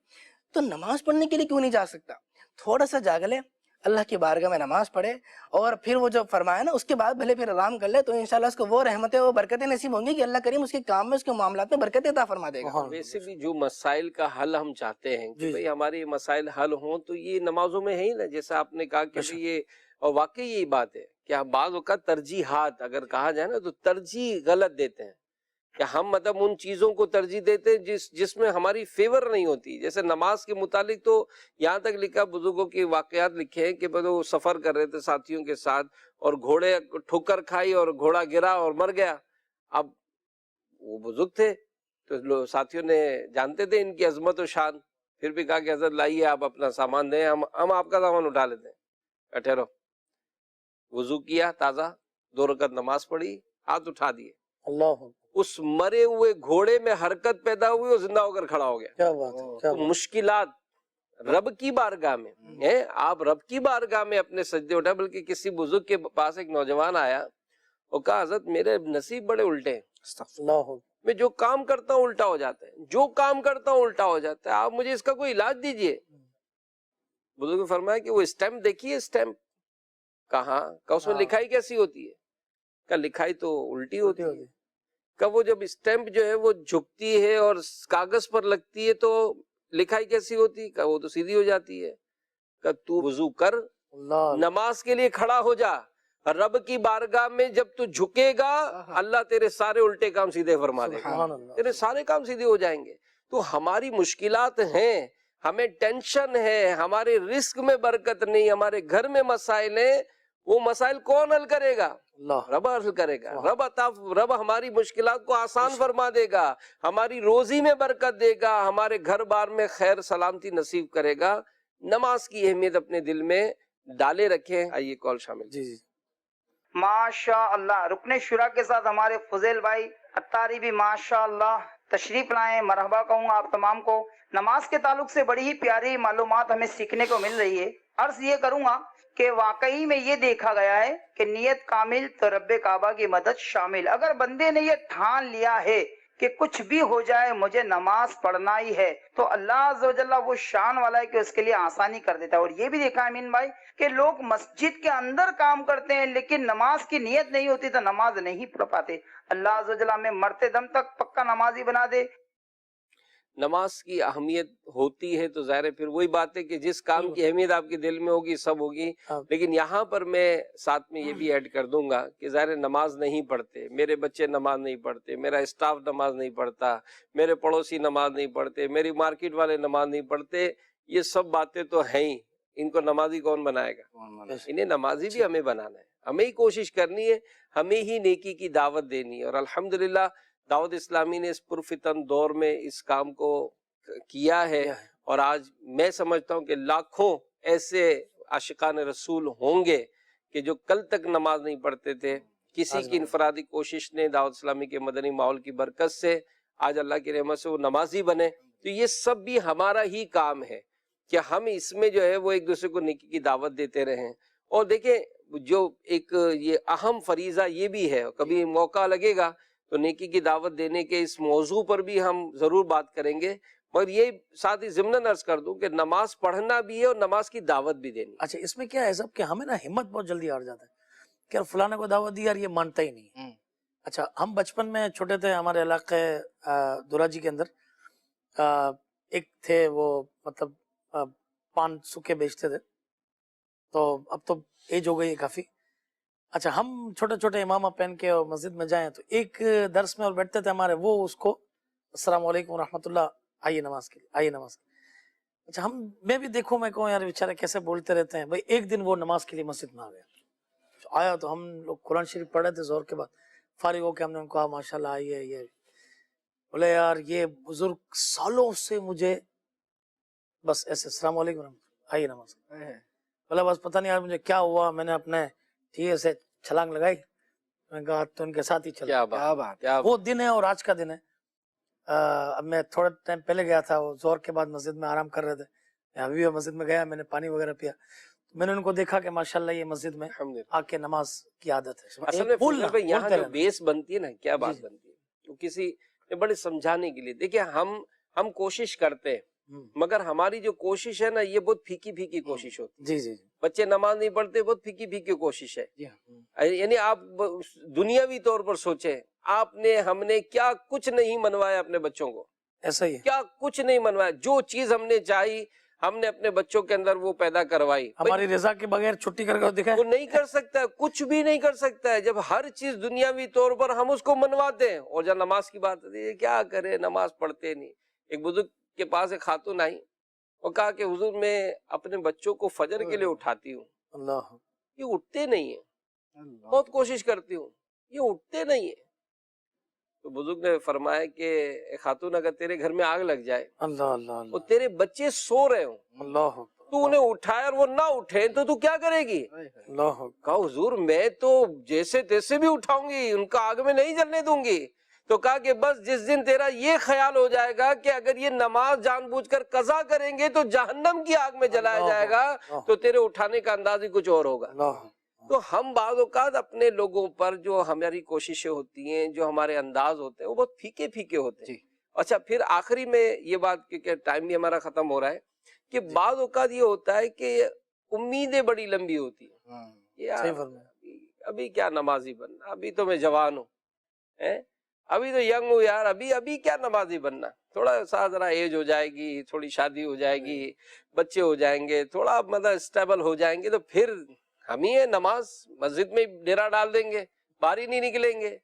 تو نماز پڑھنے کے لیے کیوں نہیں جاگ سکتا؟ تھوڑا سا جاگ لے، اللہ کی بارگاہ میں نماز پڑھے، اور پھر وہ جو فرمایا نا اس کے بعد بھلے پھر آرام کر لے، تو انشاءاللہ اس کو وہ رحمتیں، وہ برکتیں نصیب ہوں گی کہ اللہ کریم اس کے کام میں، اس کے معاملات میں برکتیں عطا فرما دے گا۔ ویسے بھی جو مسائل کا حل ہم چاہتے ہیں کہ بھئی ہمارے مسائل حل ہوں، تو یہ نمازوں میں ہے ہی نا، جیسا آپ نے کہا کہ یہ، اور واقعی یہی بات ہے کہ بعض اوقات ترجیحات اگر کہا جائے نا تو ترجیح غلط دیتے ہیں، کہ ہم مطلب ان چیزوں کو ترجیح دیتے ہیں جس میں ہماری فیور نہیں ہوتی۔ جیسے نماز کے متعلق تو یہاں تک لکھا، بزرگوں کے واقعات لکھے ہیں کہ وہ سفر کر رہے تھے ساتھیوں کے ساتھ، اور گھوڑے ٹھکر کھائی اور گھوڑا گرا اور مر گیا۔ اب وہ بزرگ تھے تو ساتھیوں نے جانتے تھے ان کی عظمت و شان، پھر بھی کہا کہ حضرت لائیے آپ اپنا سامان دیں، ہم آپ کا سامان اٹھا لیتے ہیں۔ ٹھہرو، وضو کیا تازہ، 2 رکعت نماز پڑھی، ہاتھ اٹھا دیے، اللہ اس مرے ہوئے گھوڑے میں حرکت پیدا ہوئی اور زندہ ہو کر کھڑا ہو گیا۔ کیا بات ہے، کیا تو مشکلات رب کی بارگاہ میں ہیں، آپ رب کی بارگاہ میں اپنے سجدے اٹھا۔ بلکہ کسی بزرگ کے پاس ایک نوجوان آیا اور کہا حضرت میرے نصیب بڑے الٹے ہیں، اللہ میں جو کام کرتا ہوں الٹا ہو جاتا ہے، جو کام کرتا ہوں الٹا ہو جاتا ہے، آپ مجھے اس کا کوئی علاج دیجئے۔ بزرگ نے فرمایا کہ وہ اسٹیمپ دیکھیے، اسٹیمپ کہاں کا، اس میں لکھائی کیسی ہوتی ہے؟ کہ لکھائی تو الٹی ہوتی ہے۔ کہ وہ جب اسٹیمپ جو ہے وہ جھکتی ہے اور کاغذ پر لگتی ہے تو لکھائی کیسی ہوتی ہے؟ کہ وہ تو سیدھی ہو جاتی ہے۔ کہ تو وضو کر، نماز کے لیے کھڑا ہو جا، رب کی بارگاہ میں جب تو جھکے گا اللہ تیرے سارے الٹے کام سیدھے فرما دے گا، تیرے سارے کام سیدھے ہو جائیں گے۔ تو ہماری مشکلات ہیں، ہمیں ٹینشن ہے، ہمارے رزق میں برکت نہیں، ہمارے گھر میں مسائل ہیں، وہ مسائل کون حل کرے گا؟ رب حل کرے گا۔ رب ہماری مشکلات کو آسان فرما دے گا، ہماری روزی میں برکت دے گا، ہمارے گھر بار میں خیر سلامتی نصیب کرے گا۔ نماز کی اہمیت اپنے دل میں ڈالے رکھیں۔ آئیے کال شامل۔ جی جی ماشاء اللہ، رکن شورا کے ساتھ ہمارے فضیل بھائی اتاری بھی ماشاء اللہ تشریف لائیں، مرحبا کہوں گا آپ تمام کو۔ نماز کے تعلق سے بڑی ہی پیاری معلومات ہمیں سیکھنے کو مل رہی ہے۔ عرض یہ کروں گا کہ واقعی میں یہ دیکھا گیا ہے کہ نیت کامل تو رب کعبہ کی مدد شامل۔ اگر بندے نے یہ ٹھان لیا ہے کہ کچھ بھی ہو جائے مجھے نماز پڑھنا ہی ہے، تو اللہ عز و جل وہ شان والا ہے کہ اس کے لیے آسانی کر دیتا ہے۔ اور یہ بھی دیکھا ہے امین بھائی کہ لوگ مسجد کے اندر کام کرتے ہیں لیکن نماز کی نیت نہیں ہوتی تو نماز نہیں پڑھ پاتے۔ اللہ عز و جل ہمیں مرتے دم تک پکا نمازی بنا دے۔ نماز کی اہمیت ہوتی ہے تو ظاہر ہے پھر وہی بات ہے کہ جس کام کی اہمیت آپ کے دل میں ہوگی سب ہوگی۔ لیکن یہاں پر میں ساتھ میں یہ بھی ایڈ کر دوں گا کہ ظاہر نماز نہیں پڑھتے، میرے بچے نماز نہیں پڑھتے، میرا اسٹاف نماز نہیں پڑھتا، میرے پڑوسی نماز نہیں پڑھتے، میری مارکیٹ والے نماز نہیں پڑھتے، یہ سب باتیں تو ہیں ہی، ان کو نمازی کون بنائے گا؟ انہیں نمازی بھی ہمیں بنانا ہے، ہمیں ہی کوشش کرنی ہے، ہمیں ہی نیکی کی دعوت دینی ہے۔ اور الحمدللہ دعوت اسلامی نے اس پرفتن دور میں اس کام کو کیا ہے، اور آج میں سمجھتا ہوں کہ لاکھوں ایسے عاشقان رسول ہوں گے کہ جو کل تک نماز نہیں پڑھتے تھے، کسی کی انفرادی کوشش نے دعوت اسلامی کے مدنی ماحول کی برکت سے آج اللہ کی رحمت سے وہ نمازی بنے. تو یہ سب بھی ہمارا ہی کام ہے کہ ہم اس میں جو ہے وہ ایک دوسرے کو نیکی کی دعوت دیتے رہیں. اور دیکھیں جو ایک یہ اہم فریضہ یہ بھی ہے, کبھی موقع لگے گا تو نیکی کی دعوت دینے کے اس موضوع پر بھی ہم ضرور بات کریں گے, مگر یہ ساتھ ہی ضمناً عرض کر دوں کہ نماز پڑھنا بھی ہے اور نماز کی دعوت بھی دینی. اچھا اس میں کیا ہے سب کہ ہمیں نا ہمت بہت جلدی ہار جاتا ہے کہ یار فلانے کو دعوت دی, یار یہ مانتا ہی نہیں. اچھا ہم بچپن میں چھوٹے تھے, ہمارے علاقے دوراجی کے اندر ایک تھے وہ مطلب پان سکے بیچتے تھے, تو اب تو ایج ہو گئی ہے کافی. اچھا ہم چھوٹے چھوٹے امامہ پہن کے اور مسجد میں جائیں تو ایک درس میں اور بیٹھتے تھے ہمارے, وہ اس کو السلام علیکم ورحمۃ اللہ, آئیے نماز کے لیے, آئیے نماز کے لیے. اچھا میں بھی دیکھوں, میں کہوں یار بیچارے کیسے بولتے رہتے ہیں بھائی. ایک دن وہ نماز کے لیے مسجد میں آیا تو ہم لوگ قرآن شریف پڑھ رہے تھے زور کے بعد, فارغ ہو کے ہم نے ان کو کہا ماشاء اللہ آئیے. یہ بولے یار یہ بزرگ سالوں سے مجھے بس ایسے السلام علیکم ورحمۃ اللہ, آئیے نماز. بولا بس پتہ نہیں یار مجھے کیا ہوا, میں نے اپنے ٹھیک سے چھلانگ لگائی, میں نے کہا تو ان کے ساتھ ہی چلا. کیا بات, وہ دن ہے اور آج کا دن ہے. اب میں تھوڑا ٹائم پہلے گیا تھا, وہ زور کے بعد مسجد میں آرام کر رہے تھے, میں ابھی مسجد میں گیا, میں نے پانی وغیرہ پیا, میں نے ان کو دیکھا کہ ماشاءاللہ یہ مسجد میں آ کے نماز کی عادت ہے. اصل میں فضل بھائی یہاں جو بیس بنتی ہے نا, کیا بات بنتی ہے, تو کسی نے بڑے سمجھانے کے لیے دیکھیں ہم کوشش کرتے ہیں, مگر ہماری جو کوشش ہے نا یہ بہت پھیکی پھیکی کوشش ہوتی ہے. جی جی بچے نماز نہیں پڑھتے, بہت پھیکی پھیکی کوشش ہے. یعنی آپ دنیاوی طور پر سوچیں, آپ نے ہم نے کیا کچھ نہیں منوایا اپنے بچوں کو, ایسا ہی ہے, کیا کچھ نہیں منوایا. جو چیز ہم نے چاہی ہم نے اپنے بچوں کے اندر وہ پیدا کروائی. ہماری رضا کے بغیر چھٹی کر کے دکھائے وہ نہیں کر سکتا, کچھ بھی نہیں کر سکتا ہے. جب ہر چیز دنیاوی طور پر ہم اس کو منواتے ہیں, اور جب نماز کی بات آتی ہے کیا کرے, نماز پڑھتے نہیں. ایک بزرگ کے پاس ایک خاتون آئی, وہ کہا کہ حضور میں اپنے بچوں کو فجر کے لیے اٹھاتی ہوں, اللہ یہ اٹھتے نہیں ہیں, بہت کوشش کرتی ہوں, یہ اٹھتے نہیں ہیں. تو بزرگ نے فرمایا کہ خاتون اگر تیرے گھر میں آگ لگ جائے, اللہ اللہ اور تیرے بچے سو رہے ہوں, اللہ تو انہیں اٹھائے اور وہ نہ اٹھے تو کیا کرے گی؟ اللہ. کہا حضور میں تو جیسے تیسے بھی اٹھاؤں گی, ان کا آگ میں نہیں جلنے دوں گی. تو کہا کہ بس جس دن تیرا یہ خیال ہو جائے گا کہ اگر یہ نماز جان بوجھ کر قضا کریں گے تو جہنم کی آگ میں جلایا جائے گا, تو تیرے اٹھانے کا انداز ہی کچھ اور ہوگا. تو ہم بعض اوقات اپنے لوگوں پر جو ہماری کوششیں ہوتی ہیں, جو ہمارے انداز ہوتے ہیں, وہ بہت پھیکے پھیکے ہوتے ہیں. اچھا پھر آخری میں یہ بات, کیونکہ ٹائم بھی ہمارا ختم ہو رہا ہے, کہ بعض اوقات یہ ہوتا ہے کہ امیدیں بڑی لمبی ہوتی ہیں. ابھی کیا نمازی بننا, ابھی تو میں جوان ہوں, ابھی تو ینگ ہوں یار, ابھی کیا نمازی بننا, تھوڑا سا ذرا ایج ہو جائے گی, تھوڑی شادی ہو جائے گی, بچے ہو جائیں گے, تھوڑا مطلب اسٹیبل ہو جائیں گے, تو پھر ہم ہی نماز مسجد میں ڈیرا ڈال دیں گے, باہر ہی نہیں نکلیں گے.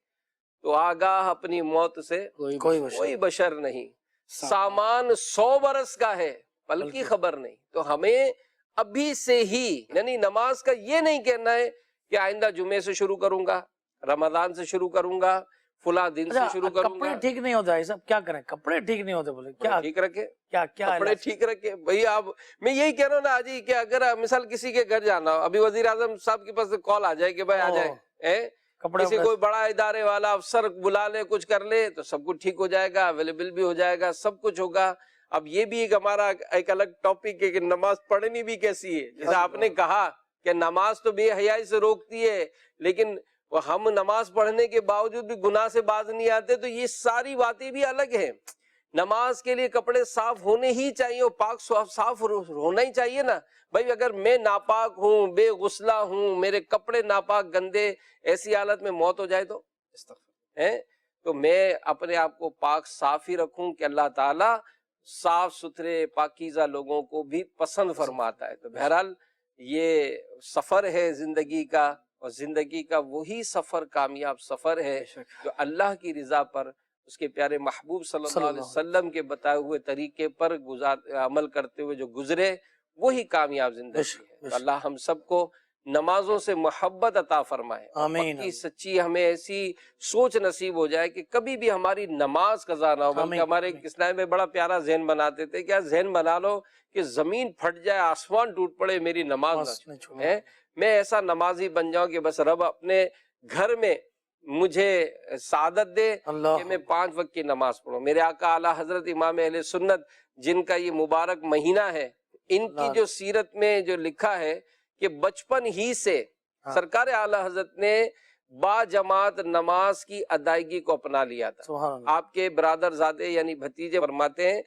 تو آگاہ اپنی موت سے کوئی بشر نہیں, سامان 100 برس کا ہے پل کی خبر نہیں. تو ہمیں ابھی سے ہی, یعنی نماز کا یہ نہیں کہنا ہے کہ آئندہ جمعے سے شروع کروں گا, رمضان سے شروع کروں گا, فلاں دن سے شروع کروں گا. کپڑے ٹھیک نہیں ہوتا ہے سب, کیا کریں, کپڑے ٹھیک نہیں ہوتے, بولے کیا ٹھیک رکھے, کیا کپڑے ٹھیک رکھے بھائی. آپ میں یہی کہہ رہا ہوں نا آجی, کہ اگر مثال کسی کے گھر جانا ہو, ابھی وزیر اعظم صاحب کے پاس کال آ جائے کہ بھائی آ جائے, کسی کوئی بڑا ادارے والا افسر بلا لے, کچھ کر لے, تو سب کچھ ٹھیک ہو جائے گا, اویلیبل بھی ہو جائے گا, سب کچھ ہوگا. اب یہ بھی ایک ہمارا ایک الگ ٹاپک ہے کہ نماز پڑھنی بھی کیسی ہے. جیسے آپ نے کہا کہ نماز تو بے حیائی سے روکتی ہے, لیکن ہم نماز پڑھنے کے باوجود بھی گناہ سے باز نہیں آتے. تو یہ ساری باتیں بھی الگ ہیں. نماز کے لیے کپڑے صاف ہونے ہی چاہیے, اور پاک صاف ہونا ہی چاہیے نا بھائی. اگر میں ناپاک ہوں, بے غسلہ ہوں, میرے کپڑے ناپاک گندے, ایسی حالت میں موت ہو جائے تو میں اپنے آپ کو پاک صاف ہی رکھوں کہ اللہ تعالیٰ صاف ستھرے پاکیزہ لوگوں کو بھی پسند فرماتا ہے. تو بہرحال یہ سفر ہے زندگی کا, اور زندگی کا وہی سفر کامیاب سفر ہے جو اللہ کی رضا پر, اس کے پیارے محبوب صلی اللہ علیہ وسلم کے بتائے ہوئے طریقے پر عمل کرتے ہوئے جو گزرے, وہی کامیاب زندگی ہے. اللہ ہم سب کو نمازوں سے محبت عطا فرمائے, پکی سچی ہمیں ایسی سوچ نصیب ہو جائے کہ کبھی بھی ہماری نماز قضا نہ ہو. بلکہ ہمارے اسلام میں بڑا پیارا ذہن بناتے تھے, کیا ذہن بنا لو کہ زمین پھٹ جائے, آسمان ٹوٹ پڑے, میری نماز نہ چھوٹے, میں ایسا نمازی بن جاؤں کہ بس رب اپنے گھر میں مجھے سعادت دے اللہ کہ میں 5 وقت کی نماز پڑھوں۔ میرے آقا اعلیٰ حضرت امام اہل سنت جن کا یہ مبارک مہینہ ہے، ان کی جو سیرت میں جو لکھا ہے کہ بچپن ہی سے سرکار اعلیٰ حضرت نے با جماعت نماز کی ادائیگی کو اپنا لیا تھا۔ سبحان اللہ۔ آپ کے برادر زادے یعنی بھتیجے فرماتے ہیں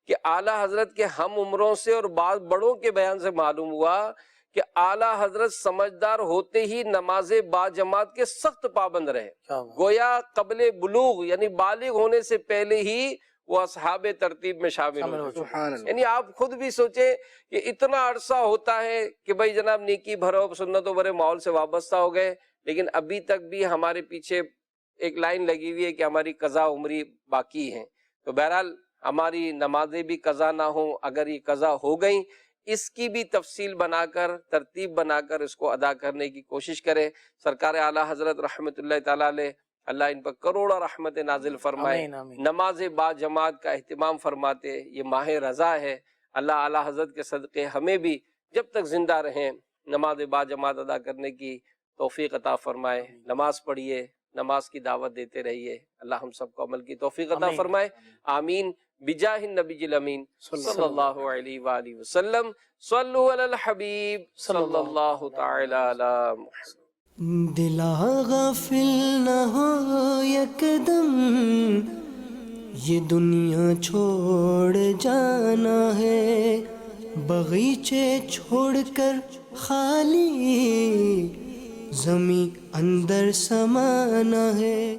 کہ اعلیٰ حضرت کے ہم عمروں سے اور بعض بڑوں کے بیان سے معلوم ہوا کہ اعلیٰ حضرت سمجھدار ہوتے ہی نماز با جماعت کے سخت پابند رہے، کیا بات۔ گویا قبل بلوغ یعنی بالغ ہونے سے پہلے ہی وہ اصحاب ترتیب میں شامل ہو چکے۔ سبحان اللہ۔ یعنی آپ خود بھی سوچیں کہ اتنا عرصہ ہوتا ہے کہ بھائی جناب نیکی بھرو سنتوں بھرے ماحول سے وابستہ ہو گئے، لیکن ابھی تک بھی ہمارے پیچھے ایک لائن لگی ہوئی ہے کہ ہماری قضا عمری باقی ہے۔ تو بہرحال ہماری نمازیں بھی قضا نہ ہوں، اگر یہ قضا ہو گئیں اس کی بھی تفصیل بنا کر ترتیب بنا کر اس کو ادا کرنے کی کوشش کریں۔ سرکار اعلیٰ حضرت رحمت اللہ تعالیٰ علیہ، اللہ ان پر کروڑا رحمت نازل فرمائے، آمین آمین۔ نماز با جماعت کا اہتمام فرماتے۔ یہ ماہ رضا ہے، اللہ اعلیٰ حضرت کے صدقے ہمیں بھی جب تک زندہ رہیں نماز با جماعت ادا کرنے کی توفیق عطا فرمائے۔ نماز پڑھیے، نماز کی دعوت دیتے رہیے، اللہ ہم سب کو عمل کی توفیق عطا آمین۔ فرمائے، آمین بجاہ النبی الامین صلی اللہ علیہ وآلہ وسلم۔ صلو علی الحبیب صلی اللہ تعالی علی محمد۔ دلا غافل نہ ہو یکدم، یہ دنیا چھوڑ جانا ہے، باغیچے چھوڑ کر خالی زمیں اندر سمانا ہے۔